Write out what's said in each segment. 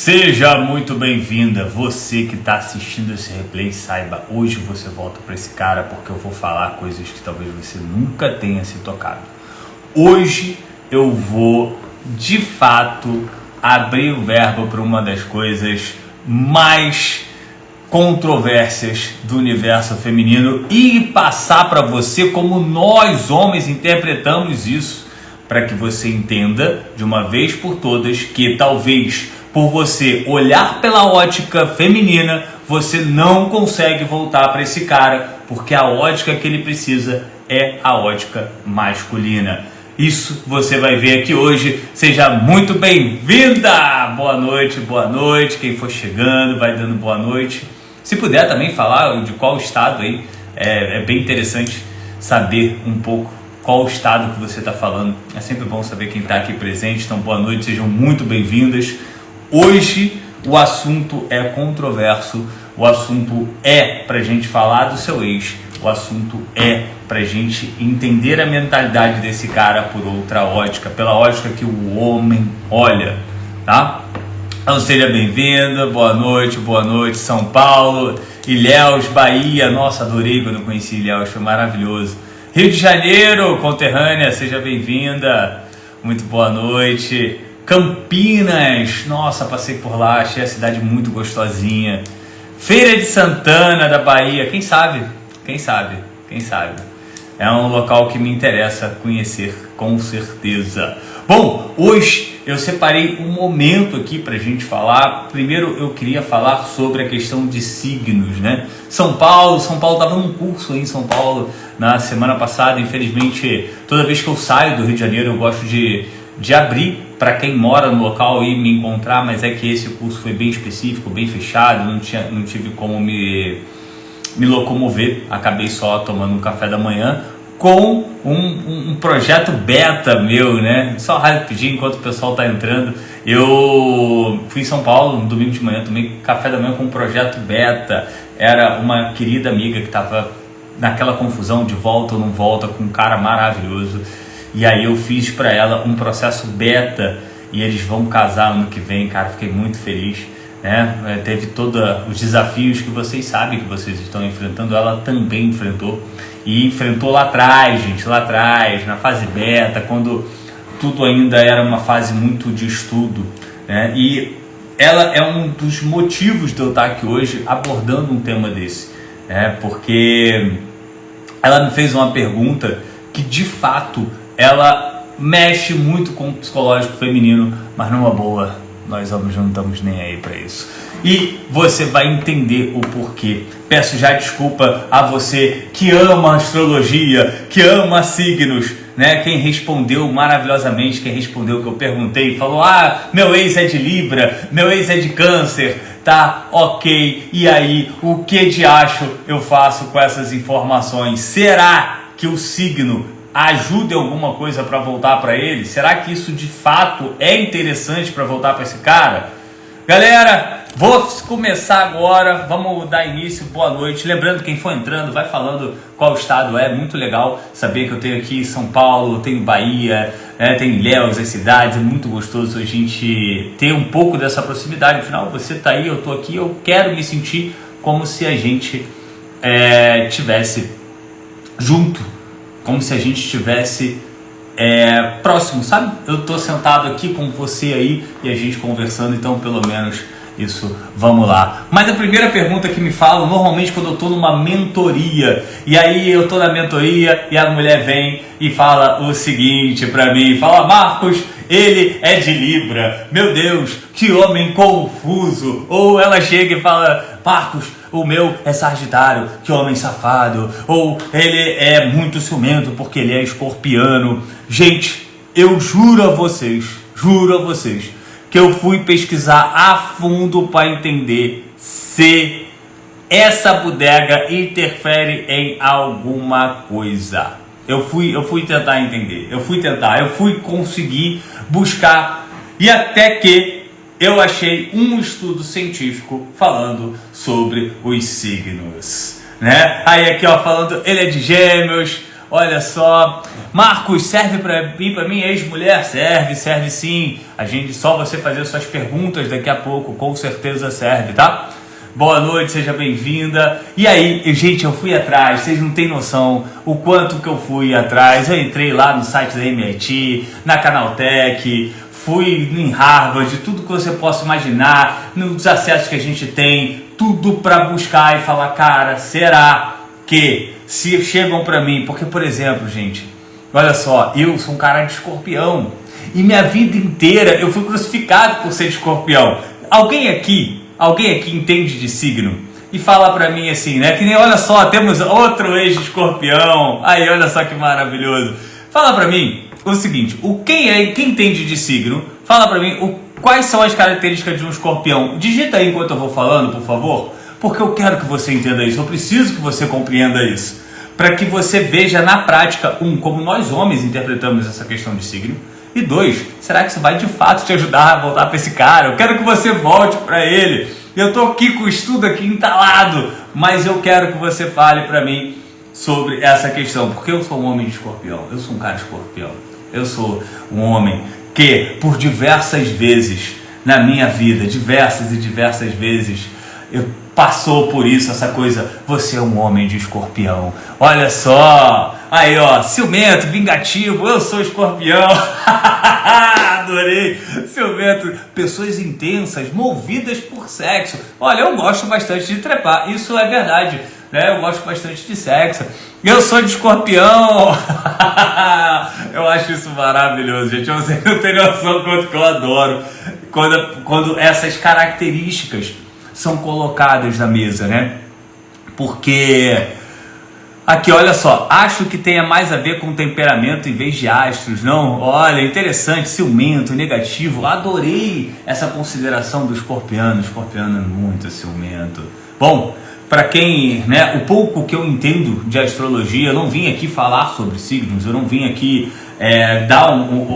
Seja muito bem-vinda, você que está assistindo esse replay, saiba, hoje você volta para esse cara porque eu vou falar coisas que talvez você nunca tenha se tocado. Hoje eu vou, de fato, abrir o verbo para uma das coisas mais controvérsias do universo feminino e passar para você como nós homens interpretamos isso, para que você entenda de uma vez por todas que talvez por você olhar pela ótica feminina, você não consegue voltar para esse cara, porque a ótica que ele precisa é a ótica masculina. Isso você vai ver aqui hoje. Seja muito bem-vinda! Boa noite. Quem for chegando, vai dando boa noite. Se puder também falar de qual estado aí, é bem interessante saber um pouco qual estado que você está falando. É sempre bom saber quem está aqui presente. Então, boa noite, sejam muito bem-vindas. Hoje o assunto é controverso, o assunto é pra gente falar do seu ex, o assunto é pra gente entender a mentalidade desse cara por outra ótica, pela ótica que o homem olha, tá? Então seja bem-vinda, boa noite, São Paulo, Ilhéus, Bahia, nossa, adorei quando eu conheci Ilhéus, foi maravilhoso. Rio de Janeiro, conterrânea, seja bem-vinda, muito boa noite. Campinas, nossa, passei por lá, achei a cidade muito gostosinha. Feira de Santana da Bahia, quem sabe? É um local que me interessa conhecer, com certeza. Bom, hoje eu separei um momento aqui pra gente falar. Primeiro eu queria falar sobre a questão de signos, né? São Paulo tava num curso aí em São Paulo na semana passada. Infelizmente, toda vez que eu saio do Rio de Janeiro eu gosto de abrir para quem mora no local e me encontrar, mas é que esse curso foi bem específico, bem fechado, não tive como me locomover, acabei só tomando um café da manhã com um projeto beta meu, né? Só rapidinho, enquanto o pessoal tá entrando, eu fui em São Paulo no domingo de manhã, tomei café da manhã com um projeto beta. Era uma querida amiga que tava naquela confusão de volta ou não volta, com um cara maravilhoso. E aí eu fiz para ela um processo beta e eles vão casar ano que vem, cara, fiquei muito feliz, né? Teve todos os desafios que vocês sabem que vocês estão enfrentando, ela também enfrentou. E enfrentou lá atrás, gente, na fase beta, quando tudo ainda era uma fase muito de estudo, né? E ela é um dos motivos de eu estar aqui hoje abordando um tema desse, né? Porque ela me fez uma pergunta que de fato ela mexe muito com o psicológico feminino, mas numa boa, nós homens não estamos nem aí para isso. E você vai entender o porquê. Peço já desculpa a você que ama astrologia, que ama signos, né? Quem respondeu maravilhosamente, quem respondeu o que eu perguntei, falou: meu ex é de Libra, meu ex é de Câncer, tá, ok. E aí, o que de acho eu faço com essas informações? Será que o signo ajude alguma coisa para voltar para ele? Será que isso de fato é interessante para voltar para esse cara? Galera, vou começar agora, vamos dar início, boa noite. Lembrando, quem for entrando, vai falando qual estado é, muito legal saber que eu tenho aqui São Paulo, tenho Bahia, tenho Ilhéus, as cidades, é muito gostoso a gente ter um pouco dessa proximidade. Afinal, você tá aí, eu tô aqui, eu quero me sentir como se a gente tivesse junto, como se a gente estivesse próximo, sabe? Eu tô sentado aqui com você aí e a gente conversando, então pelo menos isso, vamos lá. Mas a primeira pergunta que me falam, normalmente quando eu tô numa mentoria, e aí eu tô na mentoria e a mulher vem e fala o seguinte pra mim, fala: Marcos, ele é de Libra, meu Deus, que homem confuso. Ou ela chega e fala: Marcos, o meu é Sagitário, que homem safado. Ou ele é muito ciumento porque ele é escorpiano. Gente, eu juro a vocês, que eu fui pesquisar a fundo para entender se essa bodega interfere em alguma coisa. Eu fui tentar entender, eu fui conseguir buscar, e até que eu achei um estudo científico falando sobre os signos, né? Aí aqui, ó, falando, ele é de Gêmeos, Olha só, Marcos, serve para mim ex-mulher? Serve sim. Só você fazer suas perguntas daqui a pouco, com certeza serve, tá? Boa noite, seja bem-vinda. E aí, gente, eu fui atrás, vocês não têm noção o quanto que eu fui atrás. Eu entrei lá no site da MIT, na Canaltech, fui em Harvard, tudo que você possa imaginar, nos acessos que a gente tem, tudo para buscar e falar, cara, será que se chegam para mim? Porque, por exemplo, gente, olha só, eu sou um cara de escorpião e minha vida inteira eu fui crucificado por ser de escorpião. Alguém aqui entende de signo e fala pra mim assim, né? Que nem, olha só, temos outro ex-escorpião. Aí, olha só que maravilhoso. Fala pra mim o seguinte, quem entende de signo, fala pra mim quais são as características de um escorpião. Digita aí enquanto eu vou falando, por favor, porque eu quero que você entenda isso, eu preciso que você compreenda isso, para que você veja na prática, como nós homens interpretamos essa questão de signo, e 2, será que isso vai de fato te ajudar a voltar para esse cara? Eu quero que você volte para ele. Eu tô aqui com o estudo aqui entalado, mas eu quero que você fale para mim sobre essa questão, porque eu sou um homem de escorpião, eu sou um cara de escorpião, eu sou um homem que por diversas vezes na minha vida, diversas vezes, passou por isso, essa coisa, você é um homem de escorpião, olha só, aí ó, ciumento, vingativo, eu sou escorpião, adorei, ciumento, pessoas intensas, movidas por sexo, olha, eu gosto bastante de trepar, isso é verdade, né, eu gosto bastante de sexo, eu sou de escorpião, eu acho isso maravilhoso, gente, você não tem noção quanto que eu adoro, quando essas características são colocadas na mesa, né? Porque aqui, olha só, acho que tenha mais a ver com temperamento em vez de astros, não? Olha, interessante, ciumento, negativo, adorei essa consideração do escorpiano é muito ciumento. Bom, para quem, né, o pouco que eu entendo de astrologia, eu não vim aqui falar sobre signos, eu não vim aqui dar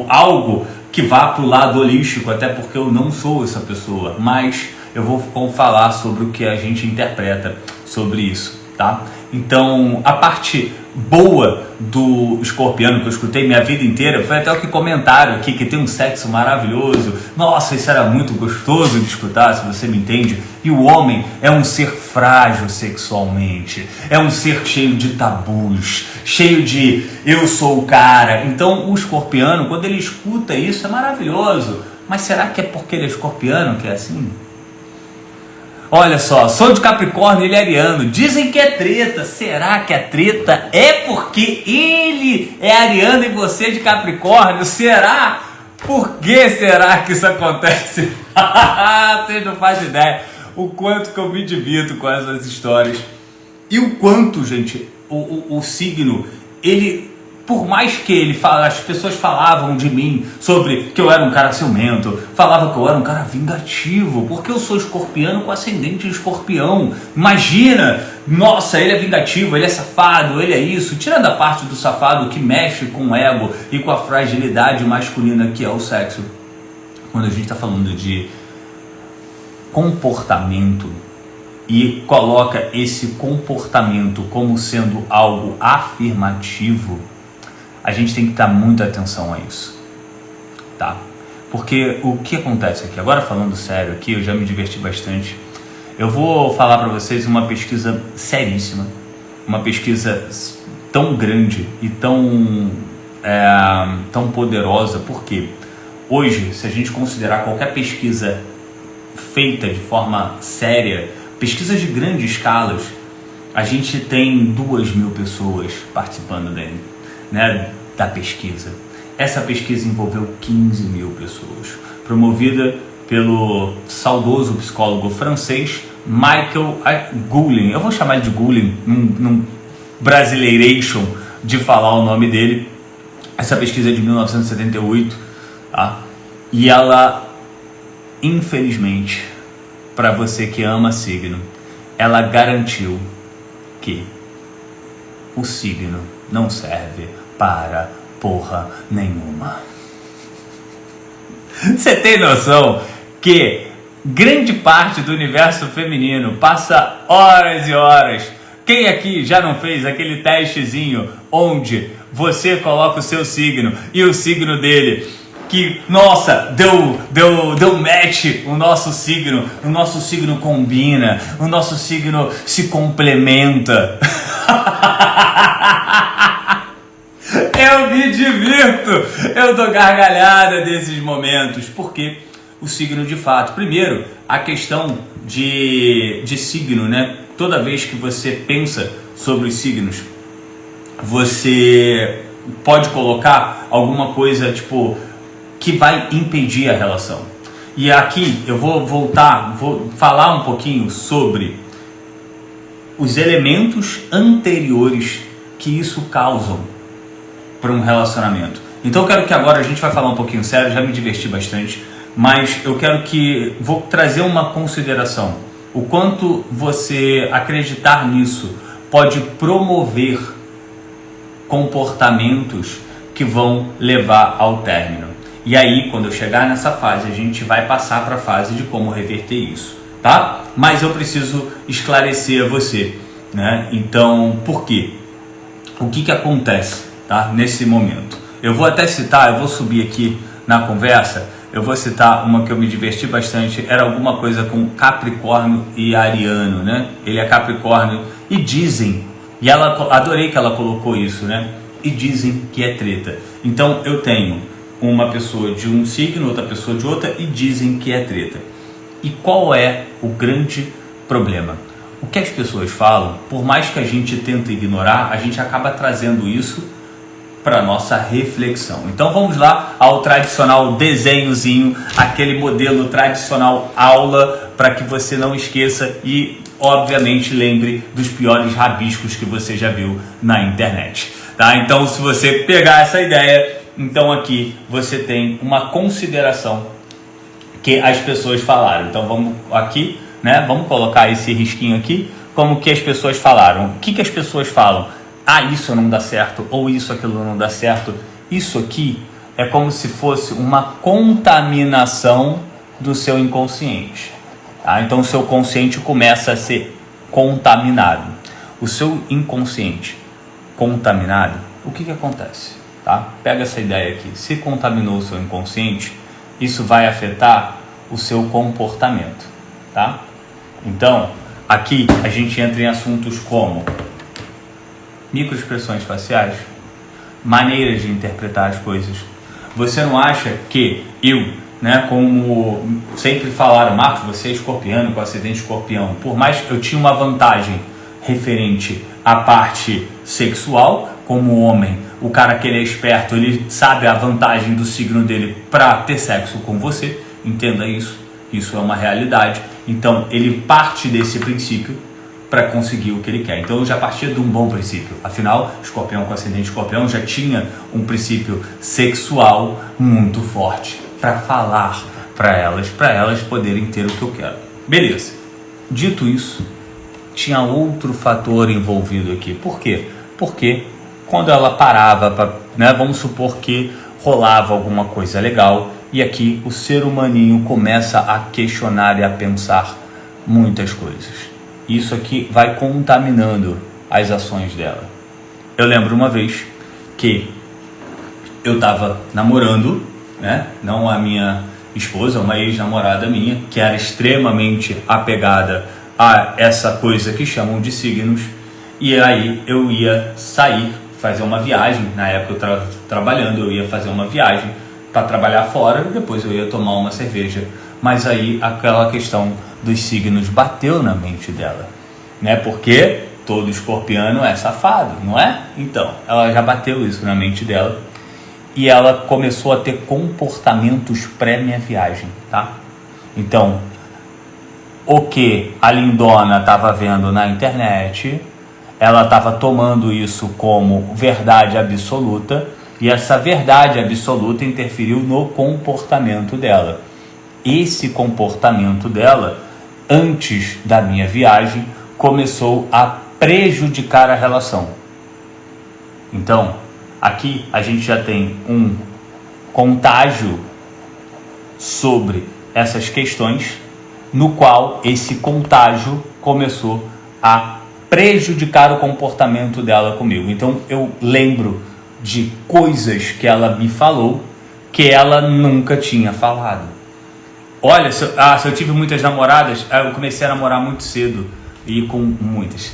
algo que vá para o lado holístico, até porque eu não sou essa pessoa, mas eu vou falar sobre o que a gente interpreta sobre isso, tá? Então, a parte boa do escorpiano que eu escutei minha vida inteira foi até o que comentaram aqui, que tem um sexo maravilhoso. Nossa, isso era muito gostoso de escutar, se você me entende. E o homem é um ser frágil sexualmente, é um ser cheio de tabus, cheio de eu sou o cara. Então, o escorpiano, quando ele escuta isso, é maravilhoso. Mas será que é porque ele é escorpiano que é assim? Olha só, sou de Capricórnio, ele é ariano. Dizem que é treta. Será que a treta é porque ele é ariano e você é de Capricórnio? Será? Por que será que isso acontece? Vocês não fazem ideia o quanto que eu me divirto com essas histórias. E o quanto, gente, o signo, ele... Por mais que as pessoas falavam de mim sobre que eu era um cara ciumento, falavam que eu era um cara vingativo, porque eu sou escorpiano com ascendente em escorpião. Imagina, nossa, ele é vingativo, ele é safado, ele é isso. Tirando a parte do safado que mexe com o ego e com a fragilidade masculina que é o sexo. Quando a gente está falando de comportamento e coloca esse comportamento como sendo algo afirmativo, a gente tem que dar muita atenção a isso, tá? Porque o que acontece aqui, agora falando sério aqui, eu já me diverti bastante, eu vou falar para vocês uma pesquisa seríssima, uma pesquisa tão grande e tão poderosa, porque hoje, se a gente considerar qualquer pesquisa feita de forma séria, pesquisas de grandes escalas, a gente tem 2.000 pessoas participando dele, né, da pesquisa. Essa pesquisa envolveu 15.000 pessoas, promovida pelo saudoso psicólogo francês Michael Goulding. Eu vou chamar ele de Goulding, num brasileiration de falar o nome dele. Essa pesquisa é de 1978, tá? E ela, infelizmente, para você que ama signo, ela garantiu que o signo não serve para porra nenhuma. Você tem noção que grande parte do universo feminino passa horas e horas Quem aqui já não fez aquele testezinho onde você coloca o seu signo e o signo dele, que, nossa, deu match, o nosso signo combina, o nosso signo se complementa. Eu me divirto, eu dou gargalhada desses momentos, porque o signo de fato, primeiro, a questão de signo, né? Toda vez que você pensa sobre os signos, você pode colocar alguma coisa tipo que vai impedir a relação. E aqui eu vou falar um pouquinho sobre os elementos anteriores que isso causam para um relacionamento. Então eu quero que agora a gente vai falar um pouquinho sério, já me diverti bastante, mas eu quero vou trazer uma consideração. O quanto você acreditar nisso pode promover comportamentos que vão levar ao término. E aí, quando eu chegar nessa fase, a gente vai passar para a fase de como reverter isso, tá? Mas eu preciso esclarecer a você, né? Então, por quê? O que acontece, tá? Nesse momento. Eu vou até citar, eu vou subir aqui na conversa, eu vou citar uma que eu me diverti bastante, era alguma coisa com Capricórnio e Ariano, né? Ele é Capricórnio e dizem, e ela, adorei que ela colocou isso, né? E dizem que é treta. Então, eu tenho uma pessoa de um signo, outra pessoa de outra, e dizem que é treta. E qual é o grande problema? O que as pessoas falam, por mais que a gente tente ignorar, a gente acaba trazendo isso para nossa reflexão. Então vamos lá ao tradicional desenhozinho, aquele modelo tradicional aula, para que você não esqueça e, obviamente, lembre dos piores rabiscos que você já viu na internet. Tá? Então, se você pegar essa ideia, então aqui você tem uma consideração que as pessoas falaram. Então vamos aqui, né? Vamos colocar esse risquinho aqui, como que as pessoas falaram. O que as pessoas falam? Ah, isso não dá certo, ou isso, aquilo não dá certo. Isso aqui é como se fosse uma contaminação do seu inconsciente. Tá? Então o seu consciente começa a ser contaminado. O seu inconsciente contaminado, o que acontece? Tá? Pega essa ideia aqui. Se contaminou o seu inconsciente, isso vai afetar o seu comportamento. Tá? Então, aqui a gente entra em assuntos como microexpressões faciais, maneiras de interpretar as coisas. Você não acha que eu, né, como sempre falaram, Marcos, você é escorpiano, com acidente escorpião, por mais que eu tinha uma vantagem referente à parte sexual, como homem, o cara que ele é esperto, ele sabe a vantagem do signo dele para ter sexo com você, entenda isso, isso é uma realidade. Então ele parte desse princípio para conseguir o que ele quer. Então eu já partia de um bom princípio. Afinal, escorpião com ascendente escorpião já tinha um princípio sexual muito forte para falar para elas poderem ter o que eu quero. Beleza. Dito isso, tinha outro fator envolvido aqui. Por quê? Porque quando ela parava, né, vamos supor que rolava alguma coisa legal, e aqui o ser humaninho começa a questionar e a pensar muitas coisas. Isso aqui vai contaminando as ações dela. Eu lembro uma vez que eu estava namorando, né? Não a minha esposa, uma ex-namorada minha, que era extremamente apegada a essa coisa que chamam de signos. E aí eu ia sair, fazer uma viagem. Na época eu trabalhando, eu ia fazer uma viagem para trabalhar fora, e depois eu ia tomar uma cerveja. Mas aí aquela questão dos signos bateu na mente dela, né? Porque todo escorpiano é safado, não é? Então, ela já bateu isso na mente dela e ela começou a ter comportamentos pré minha viagem, tá? Então, o que a lindona estava vendo na internet, ela estava tomando isso como verdade absoluta, e essa verdade absoluta interferiu no comportamento dela. Esse comportamento dela, antes da minha viagem, começou a prejudicar a relação. Então, aqui a gente já tem um contágio sobre essas questões, no qual esse contágio começou a prejudicar o comportamento dela comigo. Então eu lembro de coisas que ela me falou que ela nunca tinha falado. Olha, se eu tive muitas namoradas, eu comecei a namorar muito cedo e com muitas.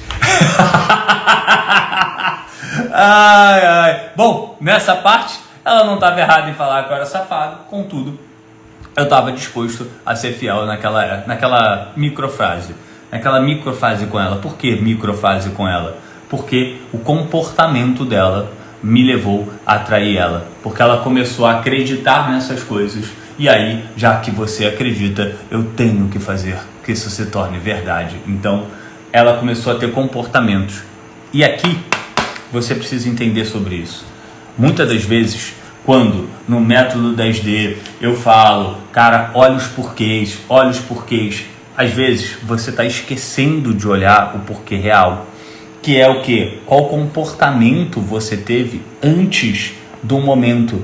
Bom, nessa parte ela não estava errada em falar que eu era safado, contudo eu estava disposto a ser fiel naquela microfrase com ela. Por que microfrase com ela? Porque o comportamento dela me levou a atrair ela, porque ela começou a acreditar nessas coisas, e aí, já que você acredita, eu tenho que fazer que isso se torne verdade. Então ela começou a ter comportamentos, e aqui você precisa entender sobre isso. Muitas das vezes, quando no método 10D eu falo, cara, olha os porquês, às vezes você está esquecendo de olhar o porquê real, que é o quê? Qual comportamento você teve antes do momento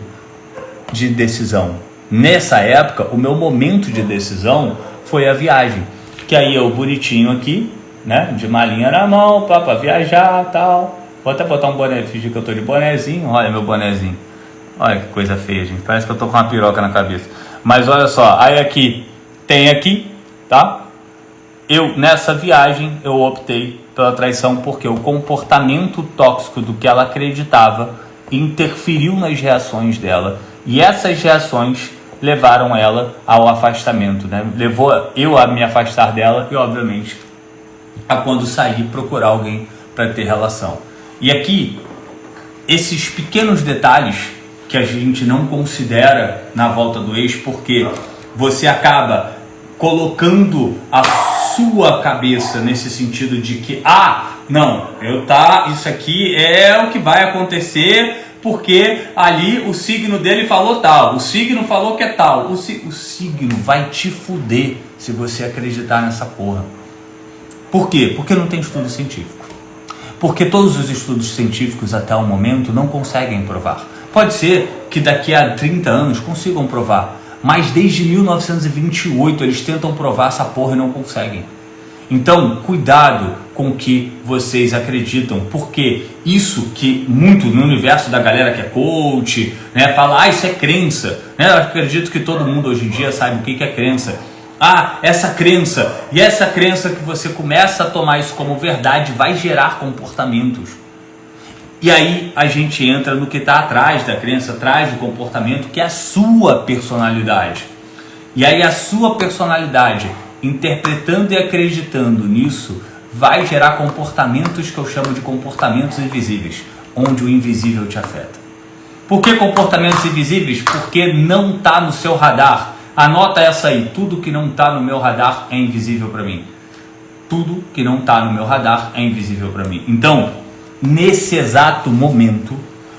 de decisão. Nessa época, o meu momento de decisão foi a viagem, que aí eu bonitinho aqui, né, de malinha na mão, para viajar e tal. Vou até botar um boné, fingir que eu tô de bonezinho. Olha meu bonezinho. Olha que coisa feia, gente. Parece que eu tô com uma piroca na cabeça. Mas olha só, aí aqui, tem aqui, tá? Nessa viagem, eu optei pela traição porque o comportamento tóxico do que ela acreditava interferiu nas reações dela. E essas reações levaram ela ao afastamento, né? Levou eu a me afastar dela e, obviamente, a quando sair procurar alguém para ter relação. E aqui, esses pequenos detalhes que a gente não considera na volta do ex, porque você acaba colocando a sua cabeça nesse sentido de que, isso aqui é o que vai acontecer, porque ali o signo dele falou tal, o signo falou que é tal. O signo vai te fuder se você acreditar nessa porra. Por quê? Porque não tem estudo científico. Porque todos os estudos científicos até o momento não conseguem provar. Pode ser que daqui a 30 anos consigam provar, mas desde 1928 eles tentam provar essa porra e não conseguem. Então, cuidado com o que vocês acreditam, porque isso que muito no universo da galera que é coach, né, fala, isso é crença, né? Eu acredito que todo mundo hoje em dia sabe o que é crença. Essa crença, e essa crença que você começa a tomar isso como verdade vai gerar comportamentos. E aí a gente entra no que está atrás da crença, atrás do comportamento, que é a sua personalidade. E aí a sua personalidade, interpretando e acreditando nisso, vai gerar comportamentos que eu chamo de comportamentos invisíveis, onde o invisível te afeta. Por que comportamentos invisíveis? Porque não está no seu radar. Anota essa aí, tudo que não está no meu radar é invisível para mim. Tudo que não está no meu radar é invisível para mim. Então, nesse exato momento,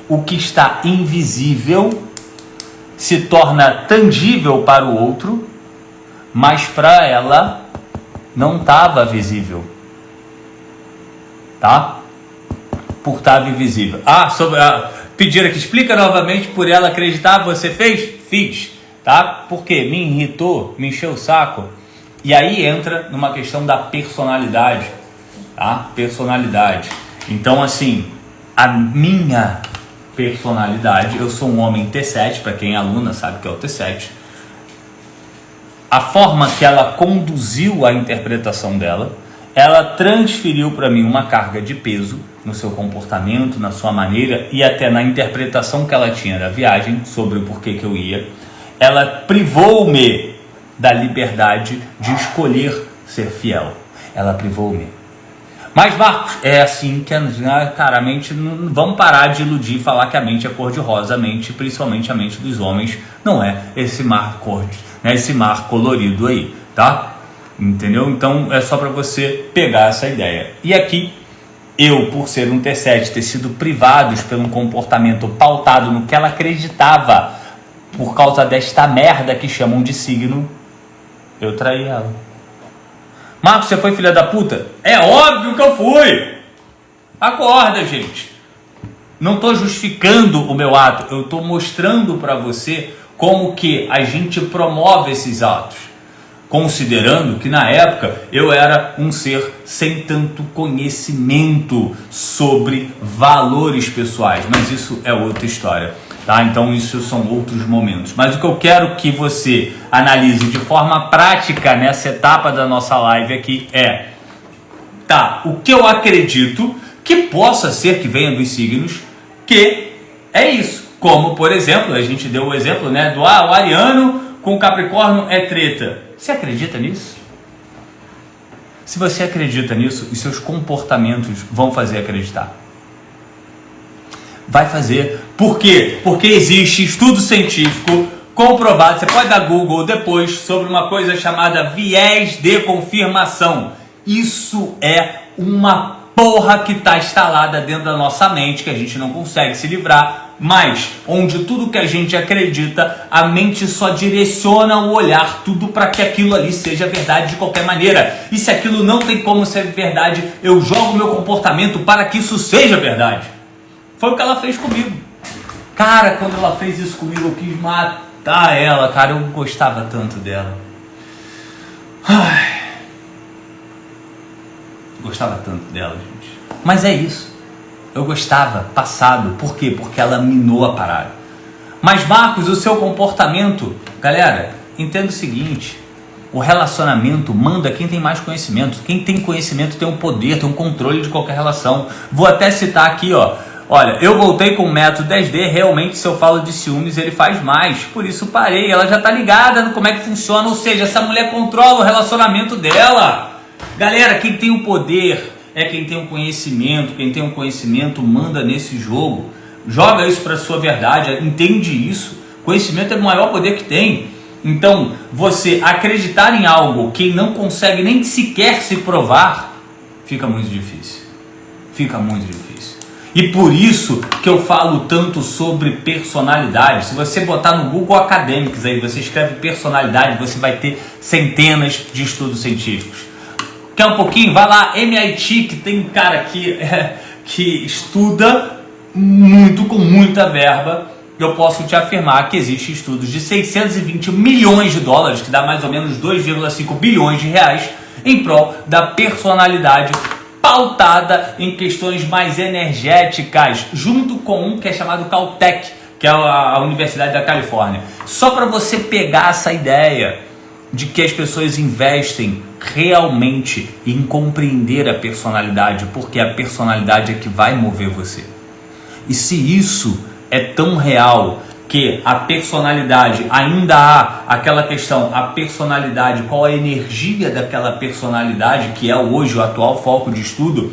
o que está invisível se torna tangível para o outro, mas para ela não estava visível, tá? Por estar invisível. Pediram aqui, explica novamente, por ela acreditar, você fez? Fiz, tá? Porque me irritou, me encheu o saco. E aí entra numa questão da personalidade, tá? Personalidade. Então, assim, a minha personalidade, eu sou um homem T7, para quem é aluna sabe que é o T7. A forma que ela conduziu a interpretação dela, ela transferiu para mim uma carga de peso no seu comportamento, na sua maneira e até na interpretação que ela tinha da viagem, sobre o porquê que eu ia. Ela privou-me da liberdade de escolher ser fiel. Ela privou-me. Mas, Marcos, é assim que, cara, a mente, vamos parar de iludir e falar que a mente é cor-de-rosa, principalmente a mente dos homens, não é esse mar esse mar colorido aí, tá? Entendeu? Então, é só para você pegar essa ideia. E aqui, eu, por ser um T7, ter sido privados por um comportamento pautado no que ela acreditava, por causa desta merda que chamam de signo, eu traí ela. Marcos, você foi filha da puta? É óbvio que eu fui! Acorda, gente! Não estou justificando o meu ato, eu estou mostrando para você como que a gente promove esses atos. considerando que na época eu era um ser sem tanto conhecimento sobre valores pessoais, mas isso é outra história, tá? Então isso são outros momentos. Mas o que eu quero que você analise de forma prática nessa etapa da nossa live aqui é, tá, o que eu acredito que possa ser que venha dos signos, que é isso. Como, por exemplo, a gente deu o exemplo, né, do o ariano com o Capricórnio é treta. Você acredita nisso? Se você acredita nisso, os seus comportamentos vão fazer acreditar. Vai fazer. Por quê? Porque existe estudo científico comprovado. Você pode dar Google depois sobre uma coisa chamada viés de confirmação. Isso é uma porra que está instalada dentro da nossa mente, que a gente não consegue se livrar, mas onde tudo que a gente acredita, a mente só direciona o olhar tudo para que aquilo ali seja verdade de qualquer maneira. E se aquilo não tem como ser verdade, eu jogo meu comportamento para que isso seja verdade. Foi o que ela fez comigo. Cara, quando ela fez isso comigo, eu quis matar ela, cara, eu gostava tanto dela. Ai, gostava tanto dela, gente. Mas é isso. Eu gostava, passado. Por quê? Porque ela minou a parada. Mas Marcos, o seu comportamento... Galera, entenda o seguinte. O relacionamento manda quem tem mais conhecimento. Quem tem conhecimento tem um poder, tem um controle de qualquer relação. Vou até citar aqui, ó. Olha, eu voltei com o método 10D. Realmente, se eu falo de ciúmes, ele faz mais. Por isso parei. Ela já tá ligada no como é que funciona. Ou seja, essa mulher controla o relacionamento dela. Galera, quem tem o poder... é quem tem um conhecimento. Quem tem um conhecimento manda nesse jogo. Joga isso para sua verdade, entende isso. Conhecimento é o maior poder que tem. Então, você acreditar em algo que não consegue nem sequer se provar, fica muito difícil. Fica muito difícil. E por isso que eu falo tanto sobre personalidade. Se você botar no Google Academics aí, você escreve personalidade, você vai ter centenas de estudos científicos. Quer um pouquinho? Vai lá, MIT, que tem um cara aqui que estuda muito, com muita verba. Eu posso te afirmar que existem estudos de 620 milhões de dólares, que dá mais ou menos 2,5 bilhões de reais, em prol da personalidade pautada em questões mais energéticas, junto com um que é chamado Caltech, que é a Universidade da Califórnia. Só para você pegar essa ideia de que as pessoas investem realmente em compreender a personalidade, porque a personalidade é que vai mover você. E se isso é tão real que a personalidade, ainda há aquela questão, a personalidade, qual a energia daquela personalidade, que é hoje o atual foco de estudo,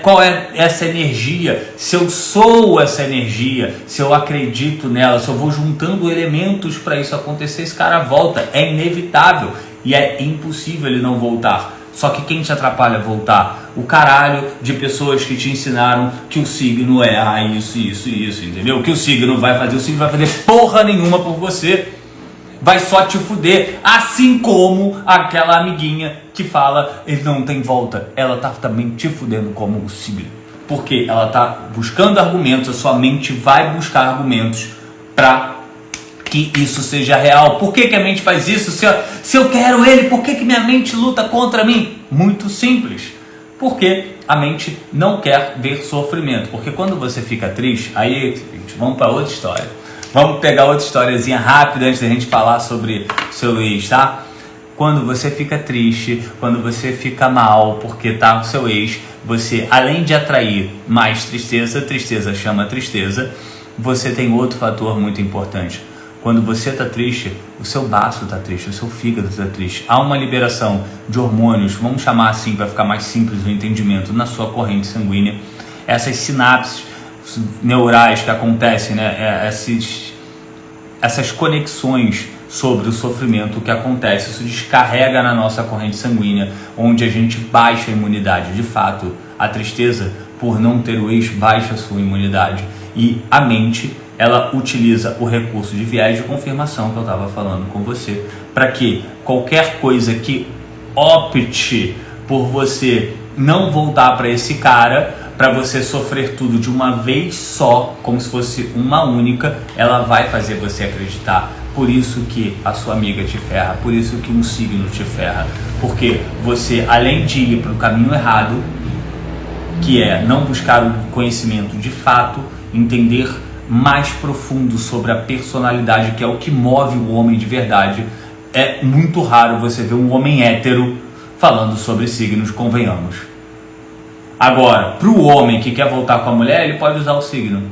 qual é essa energia, se eu sou essa energia, se eu acredito nela, se eu vou juntando elementos para isso acontecer, esse cara volta, é inevitável e é impossível ele não voltar. Só que quem te atrapalha a voltar? O caralho de pessoas que te ensinaram que o signo é isso, entendeu? Que o signo vai fazer porra nenhuma por você. Vai só te fuder, assim como aquela amiguinha que fala ele não tem volta, ela tá também te fudendo como o signo, porque ela tá buscando argumentos, a sua mente vai buscar argumentos para que isso seja real. Por que a mente faz isso? Se eu quero ele, por que minha mente luta contra mim? Muito simples, porque a mente não quer ver sofrimento, porque quando você fica triste, aí gente, vamos para outra história. Vamos pegar outra historiazinha rápida antes da gente falar sobre o seu ex, tá? Quando você fica triste, quando você fica mal porque tá o seu ex, você, além de atrair mais tristeza, tristeza chama tristeza, você tem outro fator muito importante. Quando você tá triste, o seu baço tá triste, o seu fígado tá triste. Há uma liberação de hormônios, vamos chamar assim para ficar mais simples o entendimento, na sua corrente sanguínea. Essas sinapses neurais que acontecem, né? Essas conexões sobre o sofrimento que acontece, isso descarrega na nossa corrente sanguínea, onde a gente baixa a imunidade. De fato, a tristeza, por não ter o ex, baixa a sua imunidade. E a mente, ela utiliza o recurso de viés de confirmação que eu estava falando com você, para que qualquer coisa que opte por você não voltar para esse cara, para você sofrer tudo de uma vez só, como se fosse uma única, ela vai fazer você acreditar. Por isso que a sua amiga te ferra, por isso que um signo te ferra. Porque você, além de ir para o caminho errado, que é não buscar o conhecimento de fato, entender mais profundo sobre a personalidade, que é o que move o homem de verdade, é muito raro você ver um homem hétero falando sobre signos, convenhamos. Agora, para o homem que quer voltar com a mulher, ele pode usar o signo,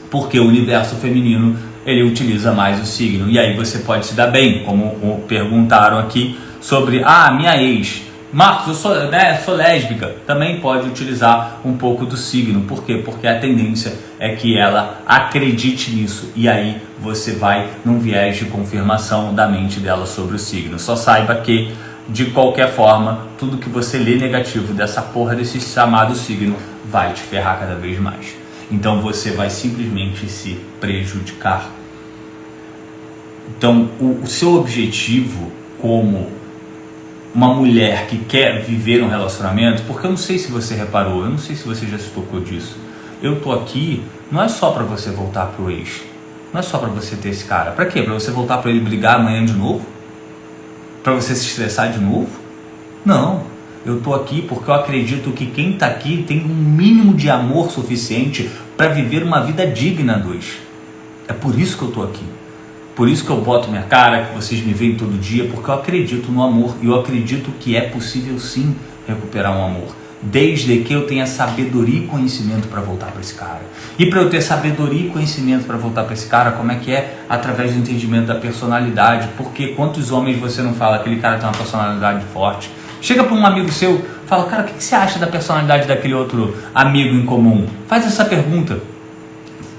porque o universo feminino ele utiliza mais o signo, e aí você pode se dar bem, como perguntaram aqui sobre minha ex, Marcos, eu sou lésbica, também pode utilizar um pouco do signo. Por quê? Porque a tendência é que ela acredite nisso, e aí você vai num viés de confirmação da mente dela sobre o signo. Só saiba que, de qualquer forma, tudo que você lê negativo dessa porra desse chamado signo vai te ferrar cada vez mais. Então você vai simplesmente se prejudicar. Então o seu objetivo como uma mulher que quer viver um relacionamento, porque eu não sei se você reparou, eu não sei se você já se tocou disso, eu tô aqui, não é só para você voltar pro ex, não é só para você ter esse cara. Para quê? Para você voltar para ele brigar amanhã de novo? Para você se estressar de novo? Não. Eu tô aqui porque eu acredito que quem tá aqui tem um mínimo de amor suficiente para viver uma vida digna dos. É por isso que eu tô aqui. Por isso que eu boto minha cara, que vocês me veem todo dia, porque eu acredito no amor e eu acredito que é possível sim recuperar um amor, desde que eu tenha sabedoria e conhecimento para voltar para esse cara. E para eu ter sabedoria e conhecimento para voltar para esse cara, como é que é? Através do entendimento da personalidade. Porque quantos homens você não fala, aquele cara tem uma personalidade forte? Chega para um amigo seu, fala, cara, o que você acha da personalidade daquele outro amigo em comum? Faz essa pergunta,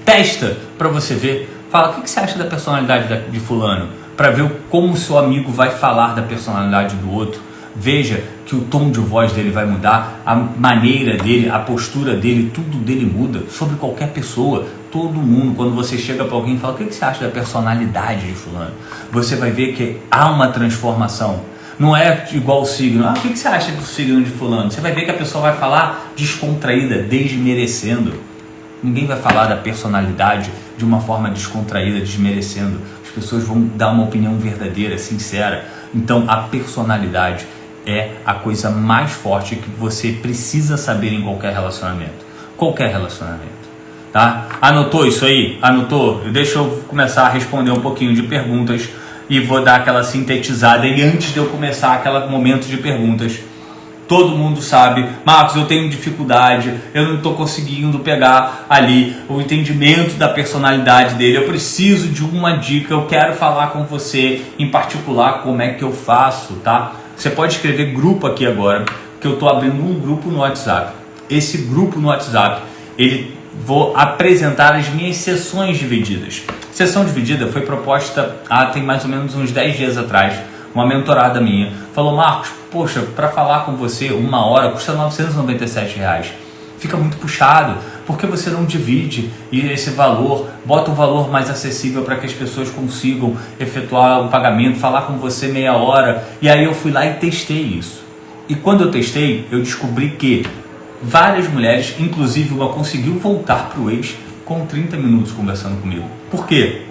testa para você ver. Fala, o que você acha da personalidade de fulano? Para ver como o seu amigo vai falar da personalidade do outro. Veja que o tom de voz dele vai mudar, a maneira dele, a postura dele, tudo dele muda sobre qualquer pessoa. Todo mundo, quando você chega para alguém e fala, o que você acha da personalidade de fulano? Você vai ver que há uma transformação. Não é igual o signo. O que você acha do signo de fulano? Você vai ver que a pessoa vai falar descontraída, desmerecendo. Ninguém vai falar da personalidade de uma forma descontraída, desmerecendo. As pessoas vão dar uma opinião verdadeira, sincera. Então, a personalidade é a coisa mais forte que você precisa saber em qualquer relacionamento. Qualquer relacionamento. Tá? Anotou isso aí? Anotou? Deixa eu começar a responder um pouquinho de perguntas e vou dar aquela sintetizada. E antes de eu começar aquele momento de perguntas, todo mundo sabe, Marcos, eu tenho dificuldade, eu não estou conseguindo pegar ali o entendimento da personalidade dele, eu preciso de uma dica, eu quero falar com você em particular como é que eu faço, tá? Você pode escrever grupo aqui agora, que eu estou abrindo um grupo no WhatsApp. Esse grupo no WhatsApp, vou apresentar as minhas sessões divididas. Sessão dividida foi proposta tem mais ou menos uns 10 dias atrás. Uma mentorada minha falou, Marcos, poxa, para falar com você 1 hora custa R$ 997. Fica muito puxado, porque você não divide esse valor, bota um valor mais acessível para que as pessoas consigam efetuar o pagamento, falar com você meia hora. E aí eu fui lá e testei isso. E quando eu testei, eu descobri que várias mulheres, inclusive uma, conseguiu voltar para o ex com 30 minutos conversando comigo. Por quê?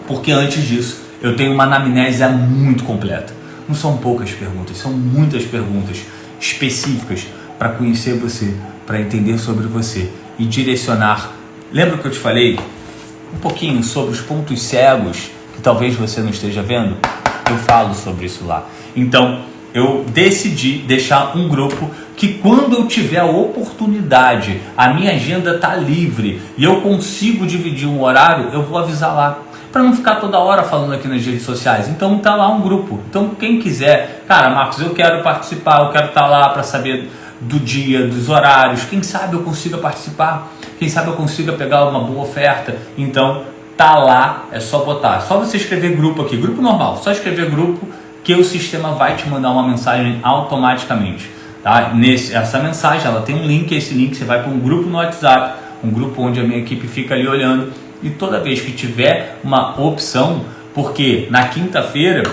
Porque antes disso, eu tenho uma anamnésia muito completa. Não são poucas perguntas, são muitas perguntas específicas para conhecer você, para entender sobre você e direcionar. Lembra que eu te falei um pouquinho sobre os pontos cegos que talvez você não esteja vendo? Eu falo sobre isso lá. Então, eu decidi deixar um grupo que quando eu tiver a oportunidade, a minha agenda está livre e eu consigo dividir um horário, eu vou avisar lá. Para não ficar toda hora falando aqui nas redes sociais. Então tá lá um grupo. Então quem quiser, cara, Marcos, eu quero participar, eu quero estar lá para saber do dia, dos horários. Quem sabe eu consiga participar, quem sabe eu consiga pegar uma boa oferta. Então tá lá, é só botar. Só você escrever grupo aqui, grupo normal, só escrever grupo que o sistema vai te mandar uma mensagem automaticamente. Tá? Essa mensagem, ela tem um link, esse link você vai para um grupo no WhatsApp, um grupo onde a minha equipe fica ali olhando. E toda vez que tiver uma opção, porque na quinta-feira,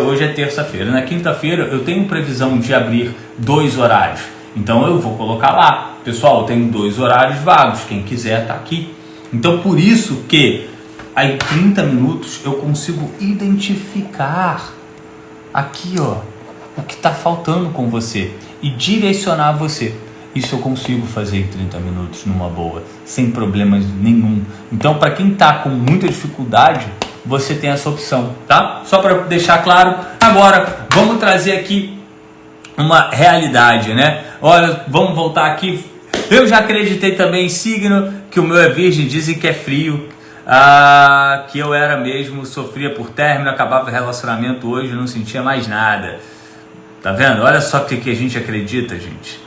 hoje é terça-feira, na quinta-feira eu tenho previsão de abrir 2 horários. Então eu vou colocar lá, pessoal, eu tenho 2 horários vagos, quem quiser tá aqui. Então por isso que aí 30 minutos eu consigo identificar aqui, ó, o que está faltando com você e direcionar você. Isso eu consigo fazer em 30 minutos numa boa, sem problemas nenhum. Então, para quem está com muita dificuldade, você tem essa opção, tá? Só para deixar claro. Agora, vamos trazer aqui uma realidade, né? Olha, vamos voltar aqui. Eu já acreditei também em signo, que o meu é virgem, dizem que é frio. Que eu era mesmo, sofria por término, acabava o relacionamento, hoje não sentia mais nada. Tá vendo? Olha só o que a gente acredita, gente.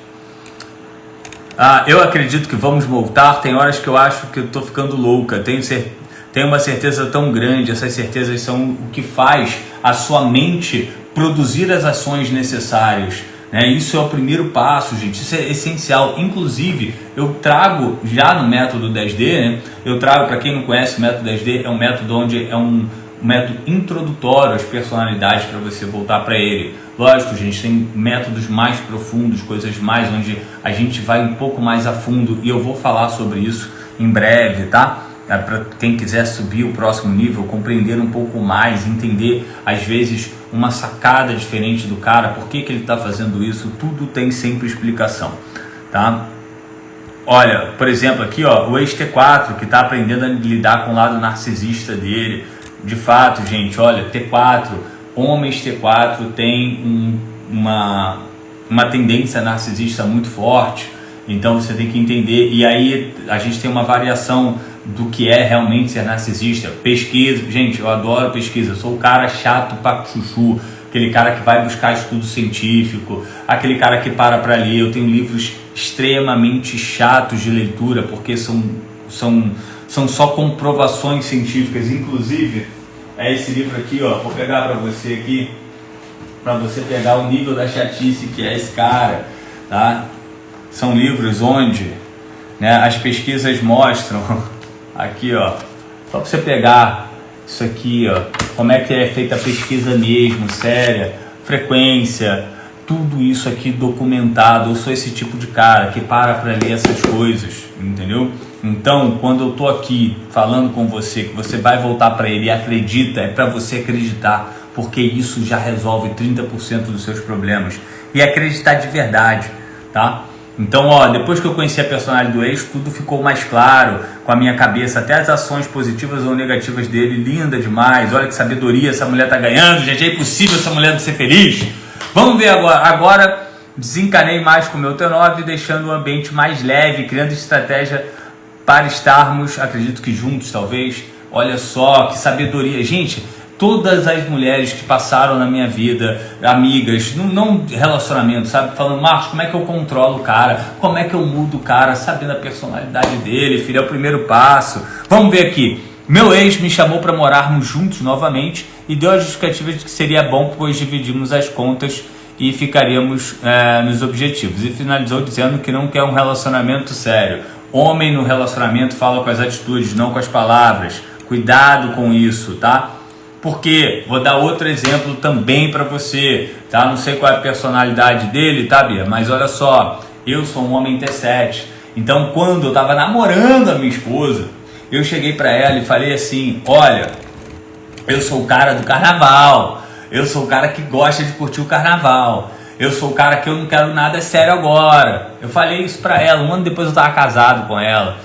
Eu acredito que vamos voltar. Tem horas que eu acho que eu tô ficando louca. Tenho uma certeza tão grande. Essas certezas são o que faz a sua mente produzir as ações necessárias, né? Isso é o primeiro passo, gente. Isso é essencial. Inclusive, eu trago já no método 10D, né? Eu trago, para quem não conhece, o método 10D é um método onde é um método introdutório às personalidades para você voltar para ele. Lógico, gente, tem métodos mais profundos, coisas mais onde a gente vai um pouco mais a fundo, e eu vou falar sobre isso em breve, tá? Para quem quiser subir o próximo nível, compreender um pouco mais, entender às vezes uma sacada diferente do cara, por que ele está fazendo isso, tudo tem sempre explicação, tá? Olha, por exemplo, aqui, ó, o ex-T4 que está aprendendo a lidar com o lado narcisista dele. De fato, gente, olha, T4, homens T4 têm uma tendência narcisista muito forte, então você tem que entender, e aí a gente tem uma variação do que é realmente ser narcisista. Pesquisa, gente, eu adoro pesquisa, eu sou o cara chato pra chuchu, aquele cara que vai buscar estudo científico, aquele cara que para ler. Eu tenho livros extremamente chatos de leitura, porque são só comprovações científicas. Inclusive, é esse livro aqui, ó, vou pegar para você aqui, para você pegar o nível da chatice que é esse cara, tá? São livros onde, né, as pesquisas mostram, aqui, ó, só para você pegar isso aqui, ó, como é que é feita a pesquisa mesmo, séria, frequência, tudo isso aqui documentado. Eu sou esse tipo de cara que para ler essas coisas, entendeu? Então, quando eu tô aqui falando com você que você vai voltar para ele e acredita, é para você acreditar, porque isso já resolve 30% dos seus problemas. E acreditar de verdade, tá? Então, ó, depois que eu conheci a personalidade do ex, tudo ficou mais claro com a minha cabeça, até as ações positivas ou negativas dele, linda demais. Olha que sabedoria essa mulher tá ganhando, gente, é impossível essa mulher não ser feliz. Vamos ver agora. Agora desencanei mais com o meu T9, deixando o ambiente mais leve, criando estratégia para estarmos, acredito que juntos talvez. Olha só que sabedoria, gente. Todas as mulheres que passaram na minha vida, amigas, não relacionamento, sabe? Falando, Marcos, como é que eu controlo o cara? Como é que eu mudo o cara? Sabendo a personalidade dele, filho, é o primeiro passo. Vamos ver aqui. Meu ex me chamou para morarmos juntos novamente e deu a justificativa de que seria bom, pois dividimos as contas e ficaríamos nos objetivos. E finalizou dizendo que não quer um relacionamento sério. Homem no relacionamento fala com as atitudes, não com as palavras. Cuidado com isso, tá? Porque, vou dar outro exemplo também para você, tá? Não sei qual é a personalidade dele, tá, Bia? Mas olha só, eu sou um homem T7. Então, quando eu estava namorando a minha esposa, eu cheguei para ela e falei assim, olha, eu sou o cara do carnaval, eu sou o cara que gosta de curtir o carnaval, eu sou o cara que eu não quero nada sério agora. Eu falei isso para ela, um ano depois eu estava casado com ela.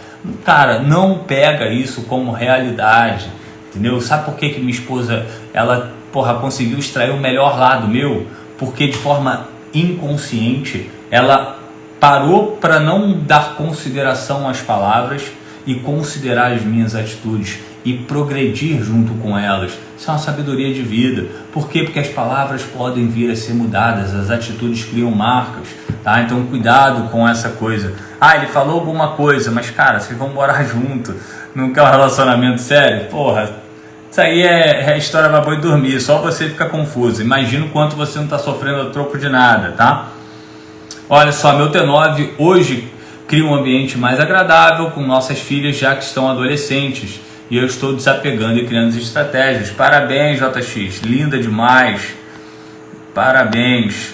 Cara, não pega isso como realidade. Entendeu? Sabe por que minha esposa, ela, conseguiu extrair o melhor lado meu? Porque de forma inconsciente, ela parou para não dar consideração às palavras e considerar as minhas atitudes e progredir junto com elas. Isso é uma sabedoria de vida. Por quê? Porque as palavras podem vir a ser mudadas, as atitudes criam marcas, tá? Então cuidado com essa coisa. Ele falou alguma coisa, mas cara, vocês vão morar junto, não quer um relacionamento sério? Porra, isso aí é história pra boi dormir, só você fica confuso. Imagina o quanto você não está sofrendo a troco de nada, tá? Olha só, meu T9 hoje cria um ambiente mais agradável com nossas filhas já que estão adolescentes. E eu estou desapegando e criando estratégias. Parabéns, JX, linda demais. Parabéns.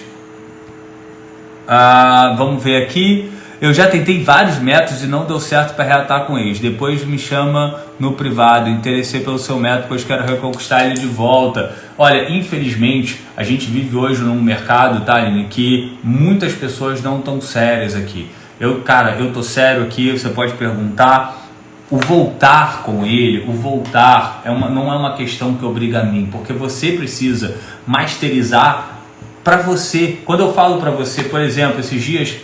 Vamos ver aqui. Eu já tentei vários métodos e não deu certo para reatar com eles. Depois me chama no privado, interessei pelo seu método, pois quero reconquistar ele de volta. Olha, infelizmente, a gente vive hoje num mercado, tá, Aline, que muitas pessoas não estão sérias aqui. Eu tô sério aqui, você pode perguntar. O voltar com ele, não é uma questão que obriga a mim, porque você precisa masterizar para você. Quando eu falo para você, por exemplo, esses dias,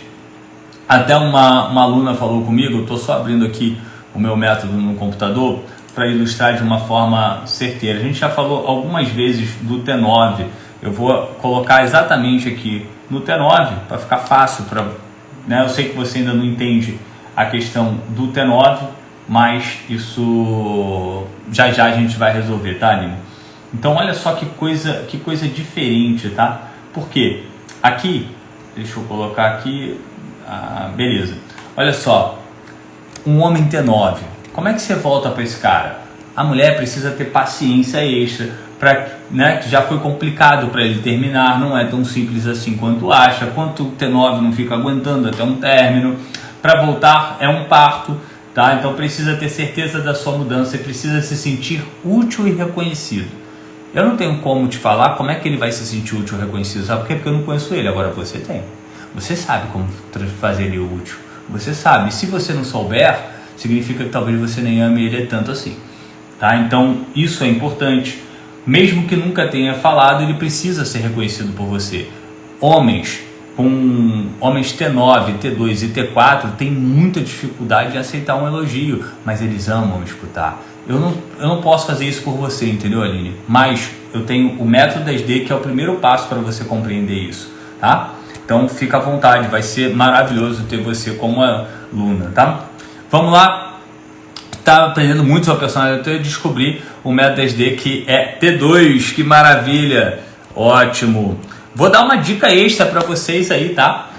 até uma aluna falou comigo, eu estou só abrindo aqui o meu método no computador para ilustrar de uma forma certeira. A gente já falou algumas vezes do T9, eu vou colocar exatamente aqui no T9 para ficar fácil, né? Eu sei que você ainda não entende a questão do T9, mas isso já a gente vai resolver, tá, Aline? Então olha só que coisa diferente, tá? Porque aqui, deixa eu colocar aqui, beleza. Olha só, um homem T9, como é que você volta para esse cara? A mulher precisa ter paciência extra, né, que já foi complicado para ele terminar, não é tão simples assim quanto acha, quanto o T9 não fica aguentando até um término, para voltar é um parto. Tá? Então precisa ter certeza da sua mudança e precisa se sentir útil e reconhecido. Eu não tenho como te falar como é que ele vai se sentir útil e reconhecido, sabe por quê? Porque eu não conheço ele, agora você tem. Você sabe como fazer ele útil, você sabe. E se você não souber, significa que talvez você nem ame ele tanto assim. Tá? Então isso é importante. Mesmo que nunca tenha falado, ele precisa ser reconhecido por você. Homens T9, T2 e T4 têm muita dificuldade de aceitar um elogio, mas eles amam escutar. Eu não posso fazer isso por você, entendeu, Aline? Mas eu tenho o método 10D, que é o primeiro passo para você compreender isso, tá? Então fica à vontade, vai ser maravilhoso ter você como aluna, tá? Vamos lá, tá aprendendo muito sobre a personalidade, eu descobri o método 10D, que é T2, que maravilha, ótimo. Vou dar uma dica extra para vocês aí, tá?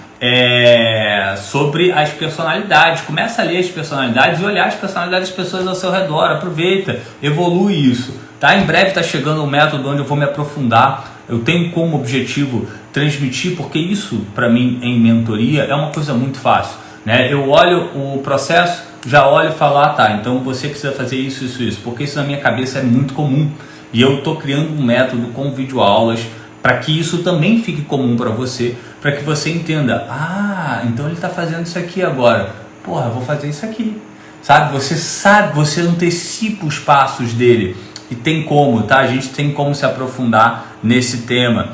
Sobre as personalidades. Começa a ler as personalidades e olhar as personalidades das pessoas ao seu redor. Aproveita, evolui isso, tá? Em breve está chegando um método onde eu vou me aprofundar. Eu tenho como objetivo transmitir, porque isso para mim em mentoria é uma coisa muito fácil, né? Eu olho o processo, já olho e falo, tá, então você precisa fazer isso, porque isso na minha cabeça é muito comum. E eu estou criando um método com videoaulas para que isso também fique comum para você, para que você entenda, então ele está fazendo isso aqui agora, porra, eu vou fazer isso aqui, sabe? Você antecipa os passos dele, e tem como, tá? A gente tem como se aprofundar nesse tema,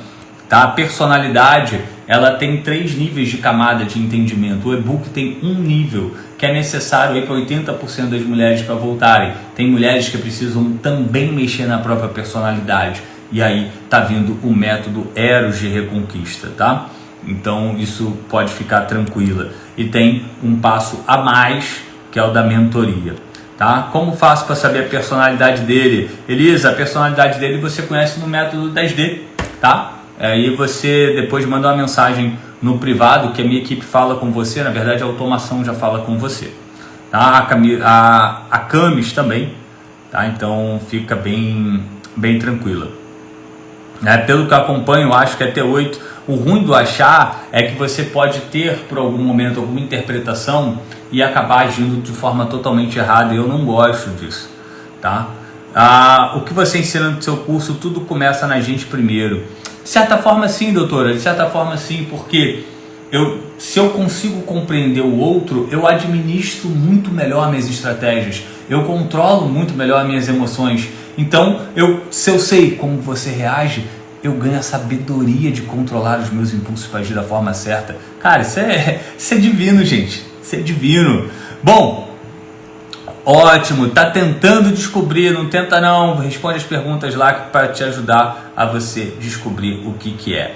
tá? A personalidade, ela tem 3 níveis de camada de entendimento, o e-book tem um nível, que é necessário aí para 80% das mulheres para voltarem. Tem mulheres que precisam também mexer na própria personalidade, e aí tá vindo o método Eros de Reconquista, tá? Então isso pode ficar tranquila. E tem um passo a mais, que é o da mentoria, tá? Como faço para saber a personalidade dele? Elisa, a personalidade dele você conhece no método 10D, tá? Aí você depois manda uma mensagem no privado, que a minha equipe fala com você, na verdade a automação já fala com você, tá? A Camis também, tá? Então fica bem tranquila. Pelo que eu acompanho, eu acho que é T8. O ruim do achar é que você pode ter, por algum momento, alguma interpretação e acabar agindo de forma totalmente errada, e eu não gosto disso, tá? O que você ensina no seu curso, tudo começa na gente primeiro. De certa forma sim, doutora, de certa forma sim, porque se eu consigo compreender o outro, eu administro muito melhor minhas estratégias, eu controlo muito melhor minhas emoções. Então, se eu sei como você reage, eu ganho a sabedoria de controlar os meus impulsos para agir da forma certa. Cara, isso é divino, gente. Isso é divino. Bom, ótimo. Tá tentando descobrir, não tenta não. Responde as perguntas lá para te ajudar a você descobrir o que é.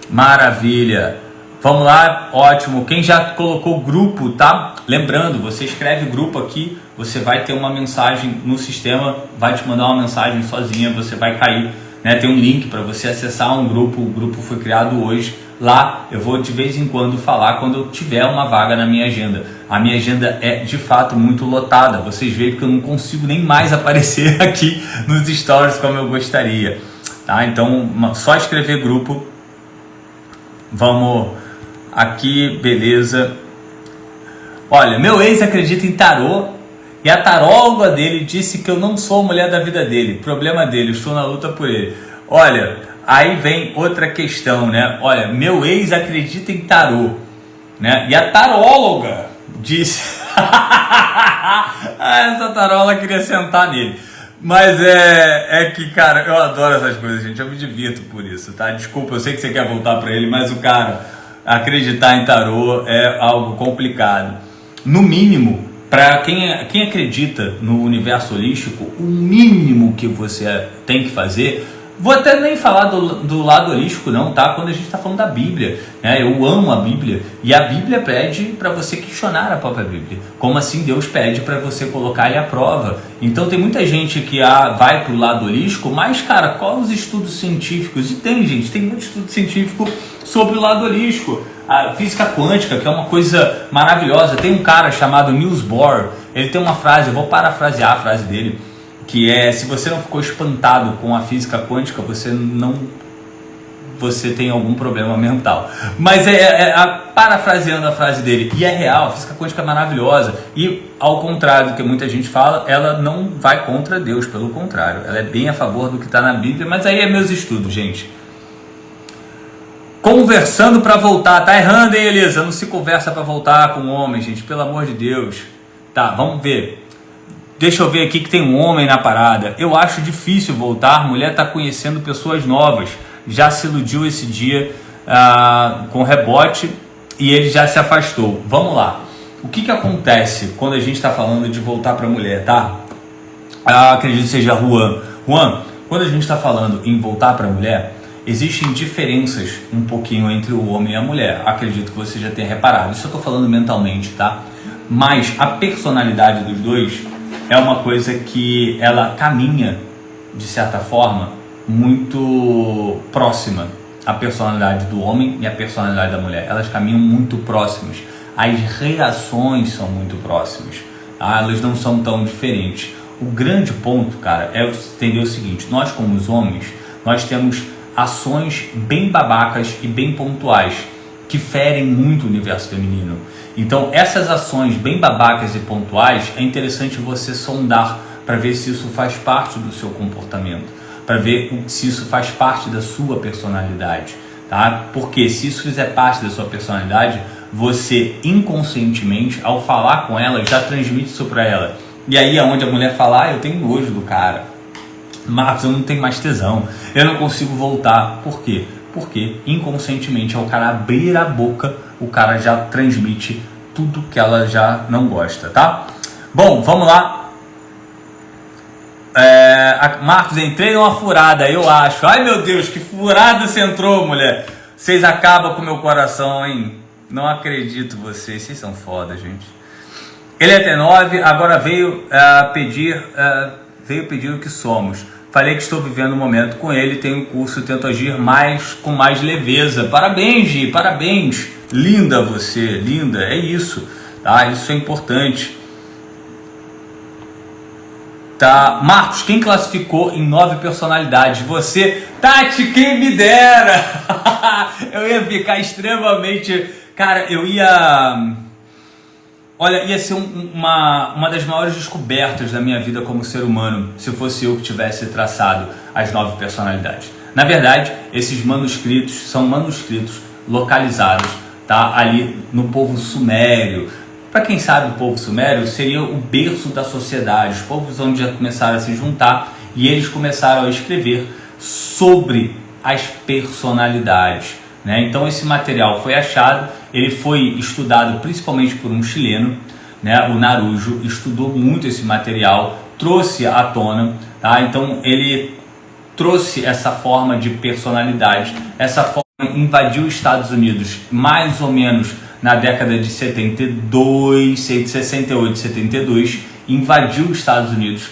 Maravilha. Vamos lá, ótimo. Quem já colocou grupo, tá? Lembrando, você escreve grupo aqui, você vai ter uma mensagem no sistema, vai te mandar uma mensagem sozinha, você vai cair, né? Tem um link para você acessar um grupo, o grupo foi criado hoje. Lá eu vou de vez em quando falar quando eu tiver uma vaga na minha agenda. A minha agenda é de fato muito lotada, vocês veem que eu não consigo nem mais aparecer aqui nos stories como eu gostaria, tá? Então só escrever grupo. Vamos aqui, beleza. Olha, meu ex acredita em tarô e a taróloga dele disse que eu não sou a mulher da vida dele. Problema dele, eu estou na luta por ele. Olha, aí vem outra questão, né? Olha, meu ex acredita em tarô, né? E a taróloga disse... Essa taróloga queria sentar nele. Mas é que, cara, eu adoro essas coisas, gente. Eu me divirto por isso, tá? Desculpa, eu sei que você quer voltar pra ele, mas o cara, acreditar em tarô é algo complicado. No mínimo, para quem acredita no universo holístico, o mínimo que você tem que fazer... Vou até nem falar do lado holístico não, tá? Quando a gente está falando da Bíblia, né? Eu amo a Bíblia e a Bíblia pede para você questionar a própria Bíblia. Como assim Deus pede para você colocar ele à prova? Então tem muita gente que vai para o lado holístico, mas cara, qual os estudos científicos? E tem gente, tem muito estudo científico sobre o lado holístico. A física quântica, que é uma coisa maravilhosa. Tem um cara chamado Niels Bohr, ele tem uma frase, eu vou parafrasear a frase dele, que é: se você não ficou espantado com a física quântica, você tem algum problema mental. Mas parafraseando a frase dele, e é real, a física quântica é maravilhosa, e ao contrário do que muita gente fala, ela não vai contra Deus, pelo contrário, ela é bem a favor do que está na Bíblia, mas aí é meus estudos, gente. Conversando para voltar, tá errando, hein, Elisa? Não se conversa para voltar com homem, gente, pelo amor de Deus. Tá, vamos ver. Deixa eu ver aqui que tem um homem na parada. Eu acho difícil voltar, mulher tá conhecendo pessoas novas. Já se iludiu esse dia com rebote e ele já se afastou. Vamos lá. O que acontece quando a gente está falando de voltar para mulher, tá? Acredito que seja Juan. Juan, quando a gente está falando em voltar para mulher, existem diferenças um pouquinho entre o homem e a mulher. Acredito que você já tenha reparado. Isso eu estou falando mentalmente, tá? Mas a personalidade dos dois é uma coisa que ela caminha, de certa forma, muito próxima. A personalidade do homem e a personalidade da mulher, elas caminham muito próximas. As reações são muito próximas, tá? Elas não são tão diferentes. O grande ponto, cara, é entender o seguinte: nós como os homens, nós temos ações bem babacas e bem pontuais, que ferem muito o universo feminino. Então essas ações bem babacas e pontuais é interessante você sondar para ver se isso faz parte do seu comportamento, para ver se isso faz parte da sua personalidade, tá? Porque se isso fizer parte da sua personalidade, você inconscientemente, ao falar com ela, já transmite isso para ela. E aí é onde a mulher fala: eu tenho nojo do cara, Marcos, eu não tenho mais tesão, eu não consigo voltar. Por quê? Porque inconscientemente, ao cara abrir a boca, o cara já transmite tudo que ela já não gosta, tá? Bom, vamos lá. Marcos, entrei numa furada, eu acho. Ai meu Deus, que furada você entrou, mulher. Vocês acabam com o meu coração, hein? Não acredito vocês são foda, gente. Ele é T9, agora veio pedir o que somos. Falei que estou vivendo um momento com ele, tenho um curso, tento agir com mais leveza. Parabéns, Gi, parabéns. Linda você, linda, é isso, tá? Isso é importante. Tá, Marcos, quem classificou em 9 personalidades? Você, Tati, quem me dera. Eu ia ficar extremamente... Cara, Olha, ia ser uma das maiores descobertas da minha vida como ser humano, se fosse eu que tivesse traçado as 9 personalidades. Na verdade, esses manuscritos são manuscritos localizados, tá? Ali no povo sumério. Para quem sabe, o povo sumério seria o berço da sociedade, os povos onde já começaram a se juntar e eles começaram a escrever sobre as personalidades, né? Então esse material foi achado, ele foi estudado principalmente por um chileno, né? O Narujo estudou muito esse material, trouxe à tona, tá? Então ele trouxe essa forma de personalidade, essa forma invadiu os Estados Unidos mais ou menos na década de 72, 68, 72, invadiu os Estados Unidos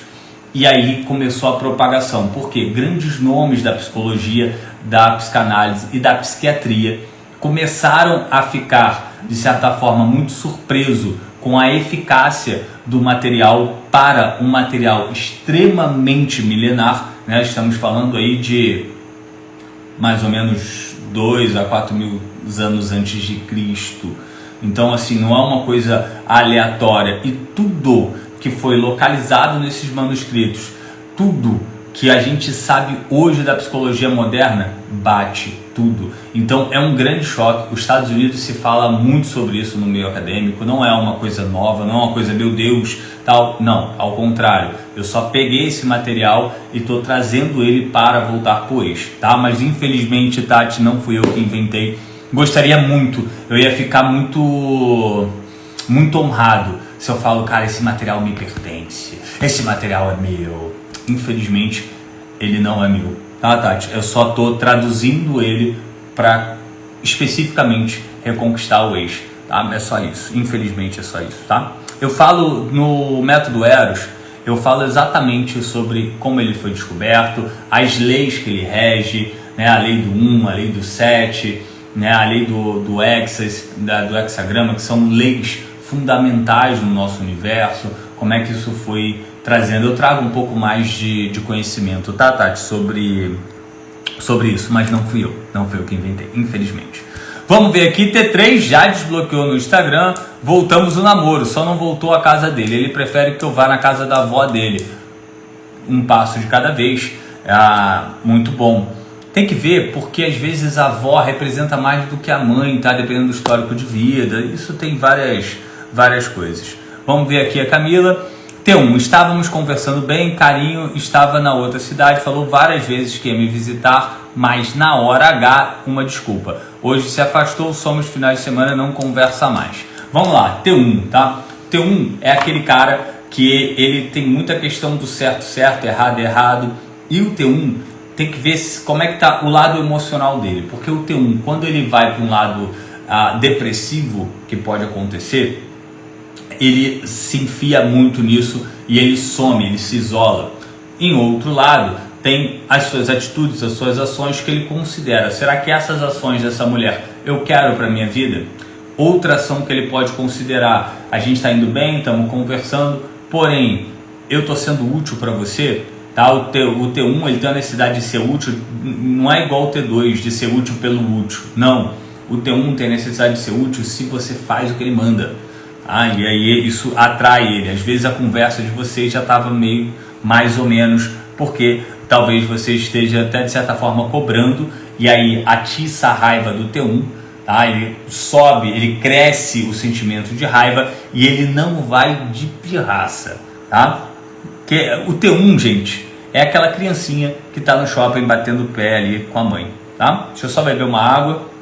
e aí começou a propagação, porque grandes nomes da psicologia, da psicanálise e da psiquiatria começaram a ficar, de certa forma, muito surpreso com a eficácia do material para um material extremamente milenar, né? Estamos falando aí de mais ou menos 2 a 4 mil anos antes de Cristo, Então, assim, não é uma coisa aleatória. E tudo que foi localizado nesses manuscritos, tudo que a gente sabe hoje da psicologia moderna, bate tudo. Então é um grande choque. Os Estados Unidos se fala muito sobre isso no meio acadêmico, não é uma coisa nova, não é uma coisa, meu Deus, tal. Não, ao contrário. Eu só peguei esse material e estou trazendo ele para voltar pro eixo, tá? Mas infelizmente, Tati, não fui eu que inventei. Gostaria muito, eu ia ficar muito honrado se eu falo, cara, esse material me pertence, esse material é meu. Infelizmente, ele não é meu, tá, Tati? Eu só estou traduzindo ele para especificamente reconquistar o eixo, tá? É só isso, infelizmente é só isso, tá? Eu falo no método Eros, eu falo exatamente sobre como ele foi descoberto, as leis que ele rege, né? A lei do 1, a lei do 7, né? A lei do hexagrama, que são leis fundamentais no nosso universo, como é que isso foi trazendo. Eu trago um pouco mais de conhecimento, tá, Tati, sobre isso, mas não fui eu que inventei, infelizmente. Vamos ver aqui, T3 já desbloqueou no Instagram, voltamos o namoro, só não voltou à casa dele, ele prefere que eu vá na casa da avó dele, um passo de cada vez, muito bom. Tem que ver, porque às vezes a avó representa mais do que a mãe, tá, dependendo do histórico de vida, isso tem várias coisas. Vamos ver aqui a Camila. T1, estávamos conversando bem, Carinho estava na outra cidade, falou várias vezes que ia me visitar, mas na hora H, uma desculpa. Hoje se afastou, somos finais de semana, não conversa mais. Vamos lá, T1, tá? T1 é aquele cara que ele tem muita questão do certo, errado, e o T1 tem que ver como é que tá o lado emocional dele, porque o T1, quando ele vai para um lado depressivo, que pode acontecer, ele se enfia muito nisso e ele some, ele se isola. Em outro lado, tem as suas atitudes, as suas ações que ele considera. Será que essas ações dessa mulher eu quero para minha vida? Outra ação que ele pode considerar, a gente está indo bem, estamos conversando, porém, eu estou sendo útil para você? Tá? O T1 ele tem a necessidade de ser útil, não é igual o T2, de ser útil pelo útil. Não, o T1 tem a necessidade de ser útil se você faz o que ele manda. E aí isso atrai ele. Às vezes a conversa de vocês já estava meio mais ou menos, porque talvez você esteja até de certa forma cobrando, e aí atiça a raiva do T1, tá? Ele sobe, ele cresce o sentimento de raiva e ele não vai de pirraça, tá? Que o T1, gente, é aquela criancinha que está no shopping batendo o pé ali com a mãe, tá? Deixa eu só beber uma água.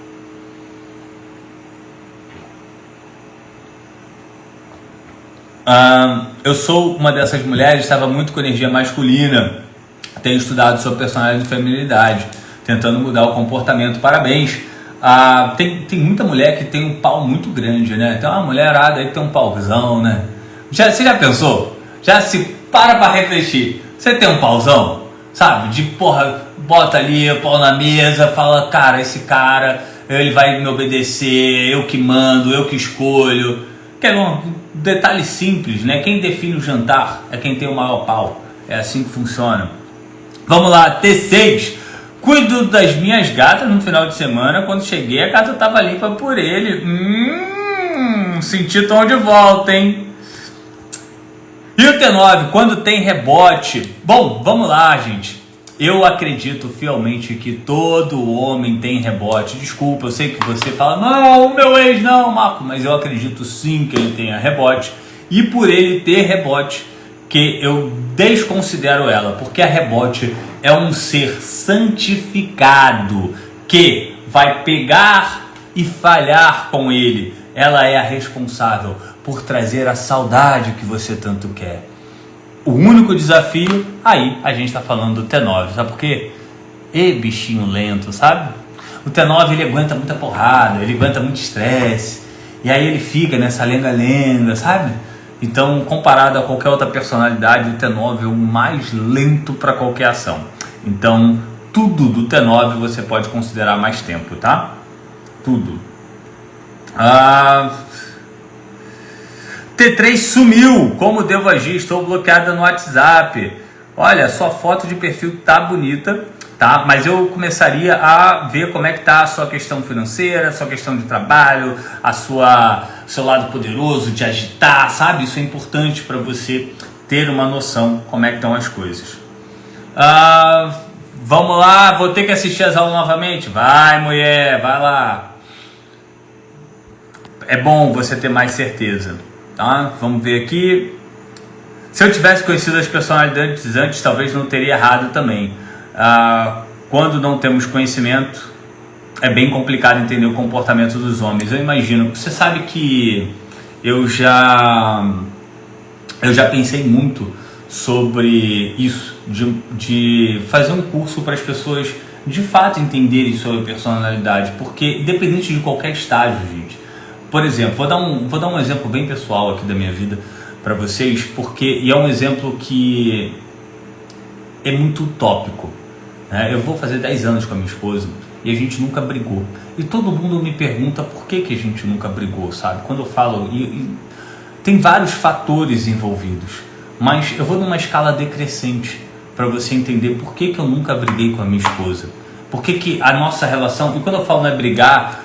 Eu sou uma dessas mulheres, estava muito com energia masculina, tenho estudado sobre personalidade e feminilidade, tentando mudar o comportamento, parabéns. Tem muita mulher que tem um pau muito grande, né? Tem uma mulherada aí que tem um pauzão, né? Você já pensou? Já se para refletir, você tem um pauzão? Sabe? De porra, bota ali o pau na mesa, fala, cara, esse cara, ele vai me obedecer, eu que mando, eu que escolho. Que é um detalhe simples, né? Quem define o jantar é quem tem o maior pau. É assim que funciona. Vamos lá, T6. Cuido das minhas gatas no final de semana. Quando cheguei, a casa estava limpa por ele. Senti tom de volta, hein? E o T9, quando tem rebote? Bom, vamos lá, gente. Eu acredito fielmente que todo homem tem rebote. Desculpa, eu sei que você fala, não, o meu ex não, Marco, mas eu acredito sim que ele tenha rebote. E por ele ter rebote, que eu desconsidero ela, porque a rebote é um ser santificado que vai pegar e falhar com ele. Ela é a responsável por trazer a saudade que você tanto quer. O único desafio, aí a gente está falando do T9, sabe por quê? Bichinho lento, sabe? O T9 ele aguenta muita porrada, ele aguenta muito estresse, e aí ele fica nessa lenga-lenga, sabe? Então, comparado a qualquer outra personalidade, o T9 é o mais lento para qualquer ação. Então, tudo do T9 você pode considerar mais tempo, tá? Tudo. T3 sumiu. Como devo agir? Estou bloqueada no WhatsApp. Olha, sua foto de perfil tá bonita, tá? Mas eu começaria a ver como é que tá a sua questão financeira, a sua questão de trabalho, seu lado poderoso de agitar, sabe? Isso é importante para você ter uma noção como é que estão as coisas. Vamos lá, vou ter que assistir as aulas novamente? Vai, mulher, vai lá. É bom você ter mais certeza, tá? Vamos ver aqui. Se eu tivesse conhecido as personalidades antes, talvez não teria errado também. Quando não temos conhecimento, é bem complicado entender o comportamento dos homens. Eu imagino, você sabe que eu já pensei muito sobre isso, de fazer um curso para as pessoas de fato entenderem sobre a personalidade, porque independente de qualquer estágio, gente. Por exemplo, vou dar um exemplo bem pessoal aqui da minha vida para vocês, e é um exemplo que é muito utópico, né? Eu vou fazer 10 anos com a minha esposa e a gente nunca brigou. E todo mundo me pergunta por que a gente nunca brigou, sabe? Quando eu falo, tem vários fatores envolvidos, mas eu vou numa escala decrescente para você entender por que eu nunca briguei com a minha esposa. Por que a nossa relação, e quando eu falo não é brigar,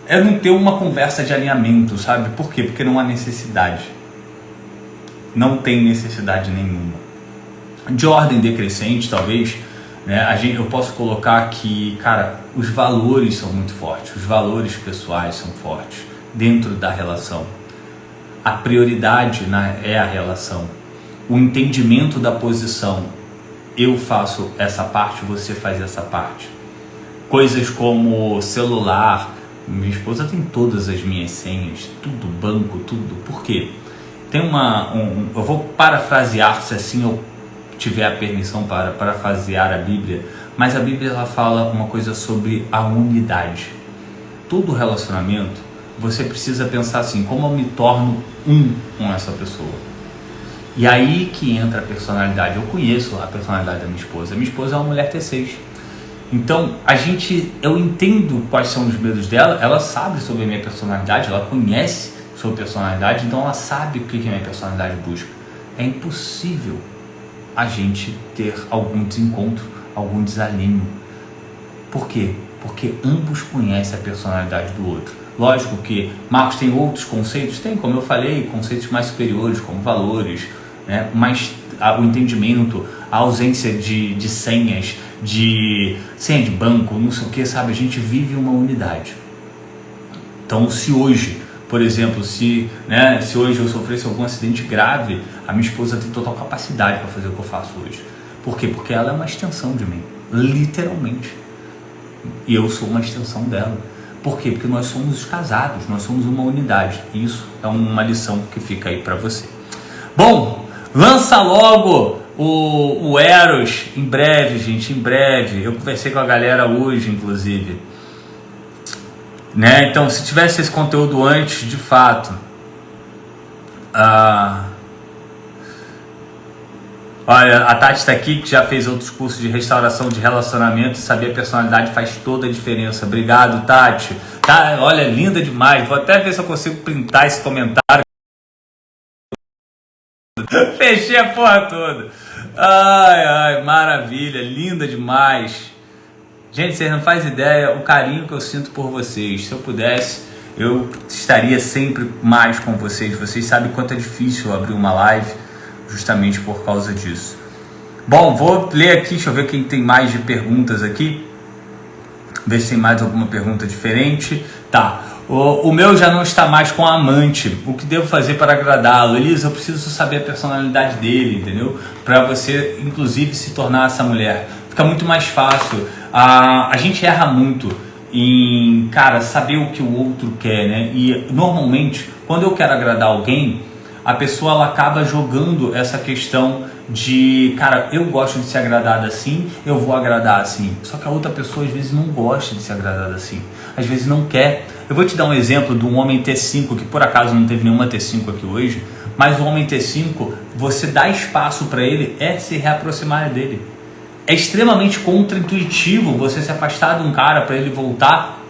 é não ter uma conversa de alinhamento, sabe? Por quê? Porque não há necessidade. Não tem necessidade nenhuma. De ordem decrescente, talvez, né? Eu posso colocar que, cara, os valores são muito fortes, os valores pessoais são fortes dentro da relação. A prioridade é a relação. O entendimento da posição. Eu faço essa parte, você faz essa parte. Coisas como celular. Minha esposa tem todas as minhas senhas, tudo, banco, tudo. Por quê? Tem eu vou parafrasear, se assim eu tiver a permissão para parafrasear a Bíblia, mas a Bíblia ela fala uma coisa sobre a unidade. Todo relacionamento, você precisa pensar assim, como eu me torno um com essa pessoa? E aí que entra a personalidade. Eu conheço a personalidade da minha esposa. Minha esposa é uma mulher T6. Então, eu entendo quais são os medos dela, ela sabe sobre a minha personalidade, ela conhece sobre personalidade, então ela sabe o que a minha personalidade busca. É impossível a gente ter algum desencontro, algum desalinho. Por quê? Porque ambos conhecem a personalidade do outro. Lógico que Marcos tem outros conceitos, tem, como eu falei, conceitos mais superiores, como valores, né? Mas o entendimento, a ausência de senhas, de senha de banco, não sei o que, sabe? A gente vive uma unidade. Então, se hoje, por exemplo, se hoje eu sofresse algum acidente grave, a minha esposa tem total capacidade para fazer o que eu faço hoje. Por quê? Porque ela é uma extensão de mim, literalmente. E eu sou uma extensão dela. Por quê? Porque nós somos casados, nós somos uma unidade. Isso é uma lição que fica aí para você. Bom, lança logo o Eros, em breve, gente, em breve. Eu conversei com a galera hoje, inclusive. Né? Então, se tivesse esse conteúdo antes, de fato... Olha, a Tati está aqui, que já fez outros cursos de restauração de relacionamento e saber a personalidade faz toda a diferença. Obrigado, Tati. Tá, olha, linda demais. Vou até ver se eu consigo printar esse comentário. Fechei a porra toda. Ai, maravilha, linda demais. Gente, vocês não fazem ideia o carinho que eu sinto por vocês. Se eu pudesse, eu estaria sempre mais com vocês. Vocês sabem quanto é difícil abrir uma live justamente por causa disso. Bom, vou ler aqui, deixa eu ver quem tem mais de perguntas aqui. Ver se tem mais alguma pergunta diferente. Tá. O meu já não está mais com a amante. O que devo fazer para agradá-lo? Elisa, eu preciso saber a personalidade dele, entendeu? Para você, inclusive, se tornar essa mulher. Fica muito mais fácil. A gente erra muito em, cara, saber o que o outro quer, né? E, normalmente, quando eu quero agradar alguém, a pessoa ela acaba jogando essa questão de, cara, eu gosto de ser agradado assim, eu vou agradar assim. Só que a outra pessoa às vezes não gosta de ser agradada assim, às vezes não quer. Eu vou te dar um exemplo de um homem T5, que por acaso não teve nenhuma T5 aqui hoje, mas o homem T5, você dá espaço para ele, é se reaproximar dele. É extremamente contraintuitivo você se afastar de um cara para ele voltar,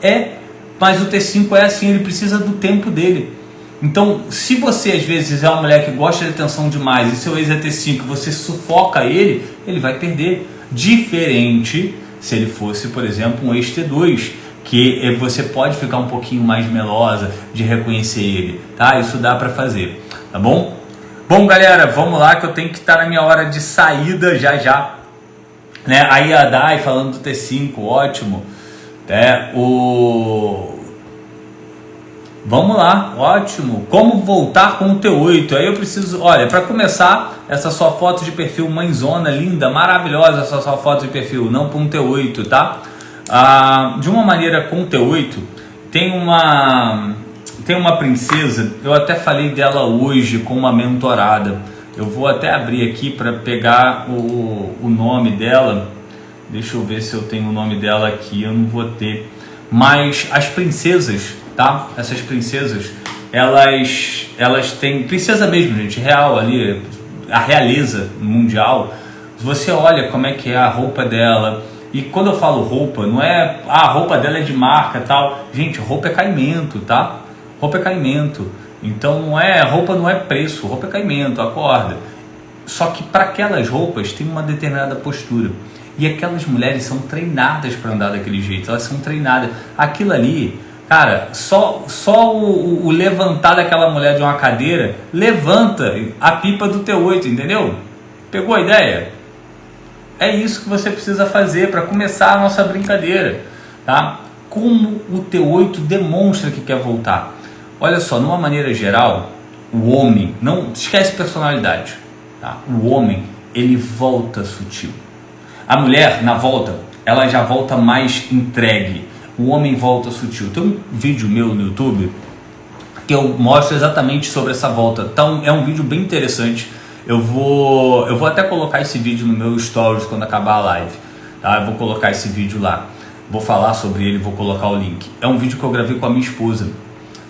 mas o T5 é assim, ele precisa do tempo dele. Então, se você às vezes é uma mulher que gosta de atenção demais e seu ex é T5, você sufoca ele, ele vai perder. Diferente se ele fosse, por exemplo, um ex T2, que você pode ficar um pouquinho mais melosa de reconhecer ele, tá? Isso dá para fazer, tá bom? Bom, galera, vamos lá que eu tenho que estar na minha hora de saída já, né? Aí a Dai falando do T5, ótimo, né? Vamos lá, ótimo. Como voltar com o T8? Aí eu preciso, olha, para começar, essa sua foto de perfil mãezona, linda, maravilhosa, essa sua foto de perfil, não para um T8, tá? De uma maneira com o T8, tem uma princesa, eu até falei dela hoje com uma mentorada. Eu vou até abrir aqui para pegar o nome dela. Deixa eu ver se eu tenho o nome dela aqui, eu não vou ter. Mas as princesas, tá? Essas princesas, elas têm, princesa mesmo, gente, real ali, a realeza mundial. Você olha como é que é a roupa dela. E quando eu falo roupa, não é a roupa dela é de marca tal. Gente, roupa é caimento, tá? Roupa é caimento. Então roupa não é preço, roupa é caimento, acorda. Só que para aquelas roupas tem uma determinada postura. E aquelas mulheres são treinadas para andar daquele jeito, elas são treinadas. Aquilo ali, cara, só o levantar daquela mulher de uma cadeira levanta a pipa do T8, entendeu? Pegou a ideia? É isso que você precisa fazer para começar a nossa brincadeira, tá? Como o T8 demonstra que quer voltar? Olha só, numa maneira geral, o homem, não esquece personalidade, tá? O homem, ele volta sutil. A mulher, na volta, ela já volta mais entregue. O homem volta sutil. Tem um vídeo meu no YouTube que eu mostro exatamente sobre essa volta. Então, é um vídeo bem interessante. Eu vou até colocar esse vídeo no meu stories quando acabar a live, tá? Eu vou colocar esse vídeo lá, vou falar sobre ele, vou colocar o link. É um vídeo que eu gravei com a minha esposa,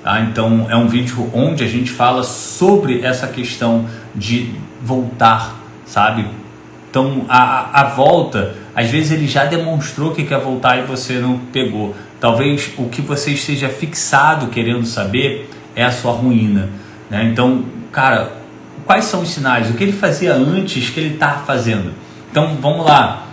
tá? Então é um vídeo onde a gente fala sobre essa questão de voltar, sabe? Então a volta, às vezes ele já demonstrou que quer voltar e você não pegou. Talvez o que você esteja fixado querendo saber é a sua ruína, né? Então, cara, quais são os sinais? O que ele fazia antes que ele está fazendo? Então vamos lá,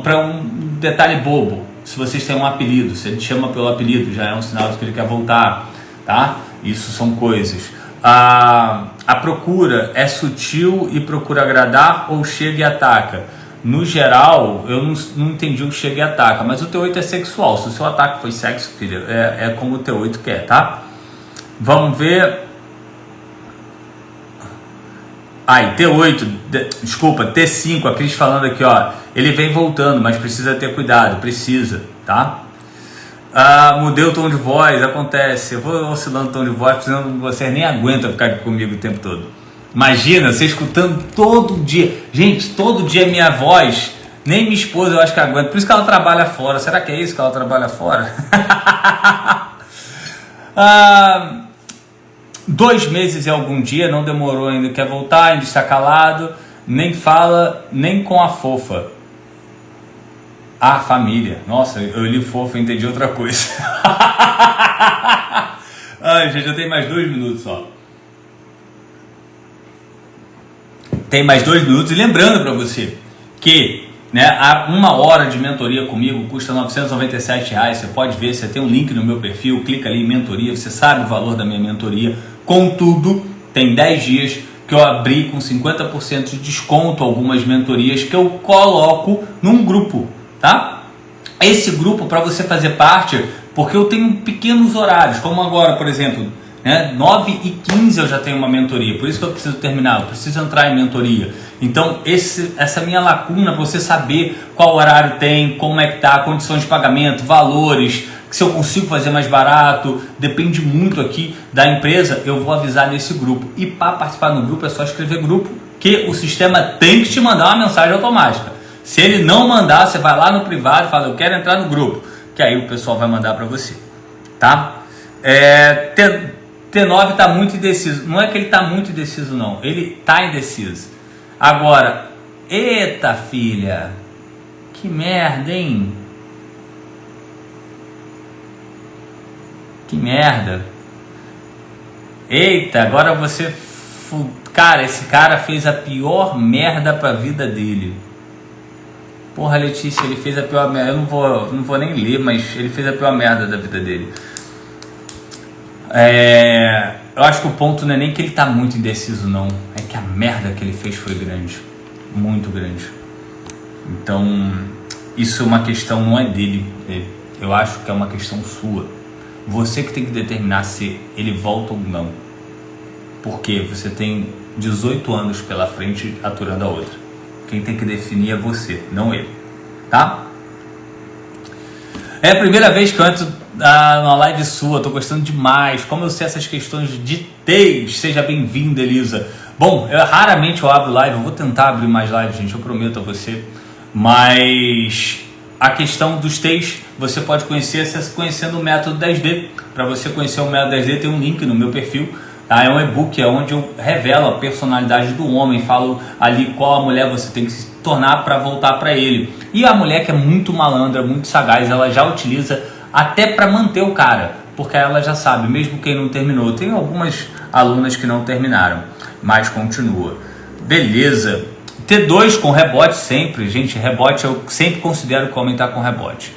para um detalhe bobo, se vocês têm um apelido, se ele te chama pelo apelido, já é um sinal de que ele quer voltar, tá? Isso são coisas. A procura é sutil e procura agradar ou chega e ataca? No geral, eu não entendi o que chega e ataca, mas o T8 é sexual. Se o seu ataque foi sexo, filho, é como o T8 quer, tá? Vamos ver. T8, desculpa, T5, a Cris falando aqui, ó, ele vem voltando, mas precisa ter cuidado, precisa, tá? Mudei o tom de voz, acontece, eu vou oscilando o tom de voz, senão vocês nem aguentam ficar aqui comigo o tempo todo. Imagina, você escutando todo dia, gente, todo dia minha voz, nem minha esposa eu acho que aguenta, por isso que ela trabalha fora. Será que é isso que ela trabalha fora? 2 meses e algum dia, não demorou ainda, quer voltar, ainda está calado, nem fala, nem com a fofa. A família. Nossa, eu li fofa e entendi outra coisa. Ai, gente, eu tenho mais 2 minutos só. Tem mais 2 minutos e lembrando para você que, né, a 1 hora de mentoria comigo custa R$ 997. Você pode ver, você tem um link no meu perfil, clica ali em mentoria, você sabe o valor da minha mentoria. Contudo, tem 10 dias que eu abri com 50% de desconto algumas mentorias que eu coloco num grupo, tá? Esse grupo, para você fazer parte, porque eu tenho pequenos horários, como agora, por exemplo, né, 9h15 eu já tenho uma mentoria, por isso que eu preciso terminar, eu preciso entrar em mentoria. Então essa minha lacuna para você saber qual horário tem, como é que tá, condições de pagamento, valores, se eu consigo fazer mais barato, depende muito aqui da empresa, eu vou avisar nesse grupo. E para participar no grupo é só escrever grupo, que o sistema tem que te mandar uma mensagem automática. Se ele não mandar, você vai lá no privado e fala, eu quero entrar no grupo, que aí o pessoal vai mandar para você, tá? T9 está muito indeciso. Não é que ele está muito indeciso, não. Ele está indeciso. Agora, eita filha, que merda, hein? Que merda. Eita, agora você... Cara, esse cara fez a pior merda para a vida dele. Porra, Letícia, ele fez a pior merda. Eu não vou nem ler, mas ele fez a pior merda da vida dele. Eu acho que o ponto não é nem que ele tá muito indeciso, não. É que a merda que ele fez foi grande. Muito grande. Então, isso é uma questão, não é dele. Eu acho que é uma questão sua. Você que tem que determinar se ele volta ou não. Porque você tem 18 anos pela frente aturando a outra. Quem tem que definir é você, não ele. Tá? É a primeira vez que eu entro na live sua, tô gostando demais. Como eu sei essas questões de T's. Seja bem-vinda, Elisa. Bom, raramente eu abro live, eu vou tentar abrir mais lives, gente, eu prometo a você. Mas a questão dos T's você pode conhecer conhecendo o método 10D. Para você conhecer o método 10D tem um link no meu perfil. Tá? É um e-book onde eu revelo a personalidade do homem, falo ali qual a mulher você tem que se tornar para voltar para ele. E a mulher que é muito malandra, muito sagaz, ela já utiliza até para manter o cara, porque ela já sabe, mesmo quem não terminou. Tem algumas alunas que não terminaram, mas continua. Beleza. T2 com rebote sempre, gente, rebote eu sempre considero que o homem tá com rebote.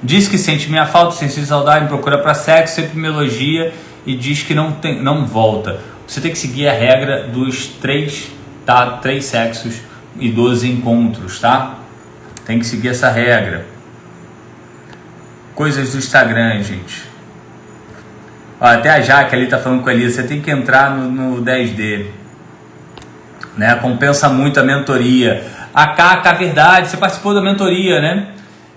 Diz que sente minha falta, sente saudade, procura para sexo, sempre me elogia e diz que não volta. Você tem que seguir a regra dos 3 sexos e 12 encontros, tá? Tem que seguir essa regra. Coisas do Instagram, gente. Ó, até a Jaque ali tá falando com a Elisa, você tem que entrar no 10D. Né? Compensa muito a mentoria. A Caca, verdade, você participou da mentoria, né?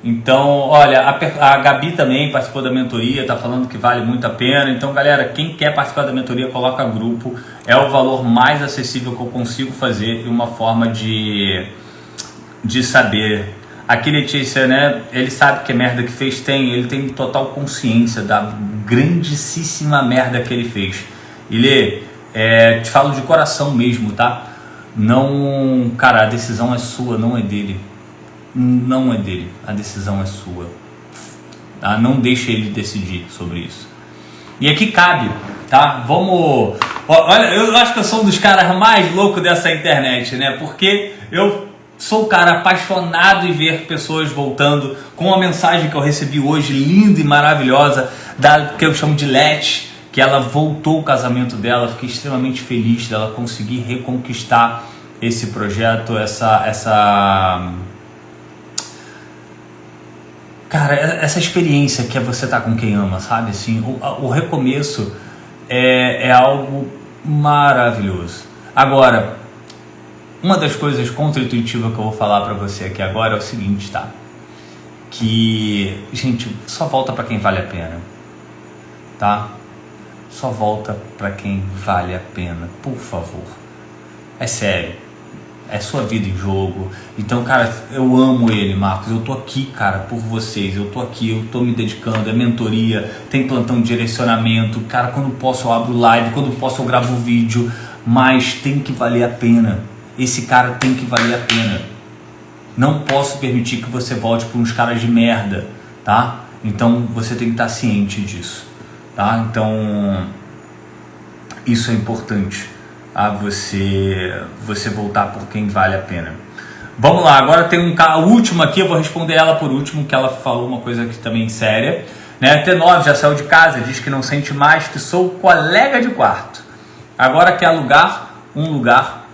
Então, olha, a Gabi também participou da mentoria, tá falando que vale muito a pena. Então, galera, quem quer participar da mentoria, coloca grupo. É o valor mais acessível que eu consigo fazer e uma forma de saber. Aqui, Letícia, né? Ele sabe que a merda que fez ele tem total consciência da grandíssima merda que ele fez. Ele, te falo de coração mesmo, tá? Não, cara, a decisão é sua, não é dele. Não é dele, a decisão é sua. Tá? Não deixe ele decidir sobre isso. E aqui cabe, tá? Vamos... Olha, eu acho que eu sou um dos caras mais loucos dessa internet, né? Porque eu sou o cara apaixonado em ver pessoas voltando com a mensagem que eu recebi hoje, linda e maravilhosa, que eu chamo de Leti, que ela voltou o casamento dela. Fiquei extremamente feliz dela conseguir reconquistar esse projeto, cara, essa experiência que é você estar com quem ama, sabe? Assim, o recomeço é algo maravilhoso. Agora, uma das coisas contra-intuitivas que eu vou falar pra você aqui agora é o seguinte, tá? Que, gente, só volta pra quem vale a pena, tá? Só volta pra quem vale a pena, por favor. É sério. É sua vida em jogo. Então, cara, eu amo ele, Marcos. Eu tô aqui, cara, por vocês. Eu tô aqui, eu tô me dedicando. É mentoria, tem plantão de direcionamento. Cara, quando posso eu abro live, quando posso eu gravo vídeo. Mas tem que valer a pena. Esse cara tem que valer a pena. Não posso permitir que você volte para uns caras de merda, tá? Então, você tem que estar ciente disso, tá? Então, isso é importante. Você voltar por quem vale a pena. Vamos lá, agora tem a última aqui, eu vou responder ela por último, que ela falou uma coisa aqui também séria, né? T9 já saiu de casa, diz que não sente mais, que sou colega de quarto. Agora quer alugar um lugar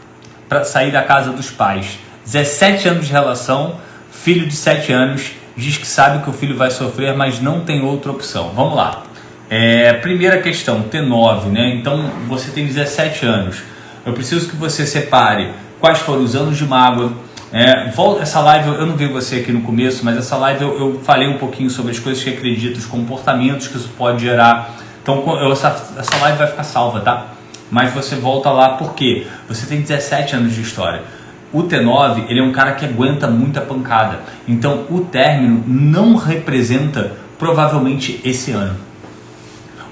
para sair da casa dos pais. 17 anos de relação, filho de 7 anos, diz que sabe que o filho vai sofrer, mas não tem outra opção. Vamos lá. Primeira questão, T9, né? Então você tem 17 anos. Eu preciso que você separe quais foram os anos de mágoa. Essa live, eu não vi você aqui no começo, mas essa live eu falei um pouquinho sobre as coisas que acredito, os comportamentos que isso pode gerar. Então essa live vai ficar salva, tá? Mas você volta lá porque você tem 17 anos de história. O T9, ele é um cara que aguenta muita pancada. Então o término não representa provavelmente esse ano.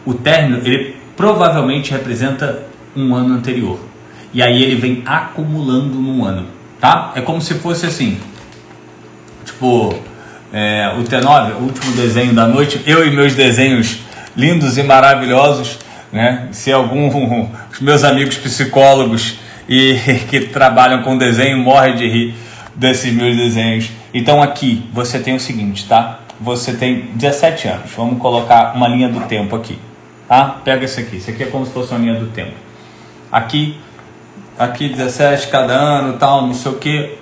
O término, ele provavelmente representa um ano anterior. E aí ele vem acumulando num ano, tá? É como se fosse assim, tipo, o T9, o último desenho da noite, eu e meus desenhos lindos e maravilhosos, né? Se os meus amigos psicólogos e que trabalham com desenho morrem de rir, desses meus desenhos. Então aqui você tem o seguinte, tá? Você tem 17 anos. Vamos colocar uma linha do tempo aqui, tá? Pega isso aqui. Isso aqui é como se fosse uma linha do tempo. Aqui 17 cada ano, tal, não sei o que.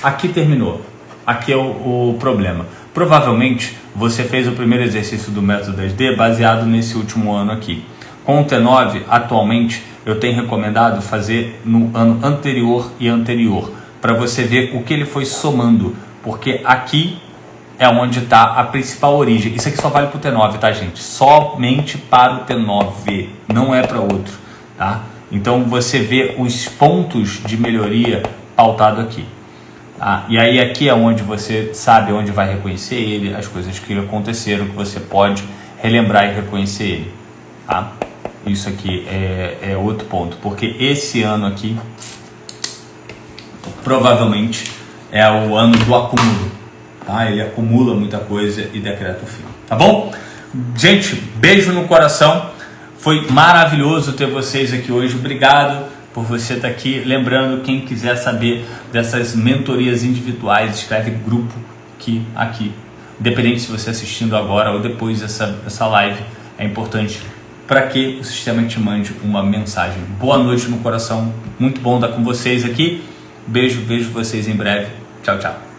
Aqui terminou. Aqui é o problema. Provavelmente você fez o primeiro exercício do método 10D baseado nesse último ano aqui. Com o T9, atualmente, eu tenho recomendado fazer no ano anterior e anterior, para você ver o que ele foi somando, porque aqui é onde está a principal origem. Isso aqui só vale para o T9, tá, gente? Somente para o T9, não é para outro, tá? Então você vê os pontos de melhoria pautado aqui. Tá? E aí aqui é onde você sabe onde vai reconhecer ele, as coisas que aconteceram, que você pode relembrar e reconhecer ele. Tá? Isso aqui é outro ponto, porque esse ano aqui provavelmente é o ano do acúmulo. Tá? Ele acumula muita coisa e decreta o fim. Tá bom? Gente, beijo no coração. Foi maravilhoso ter vocês aqui hoje. Obrigado por você estar aqui. Lembrando, quem quiser saber dessas mentorias individuais, escreve grupo aqui. Independente se você assistindo agora ou depois dessa live, é importante para que o sistema te mande uma mensagem. Boa noite no coração. Muito bom estar com vocês aqui. Beijo, vejo vocês em breve. Tchau, tchau.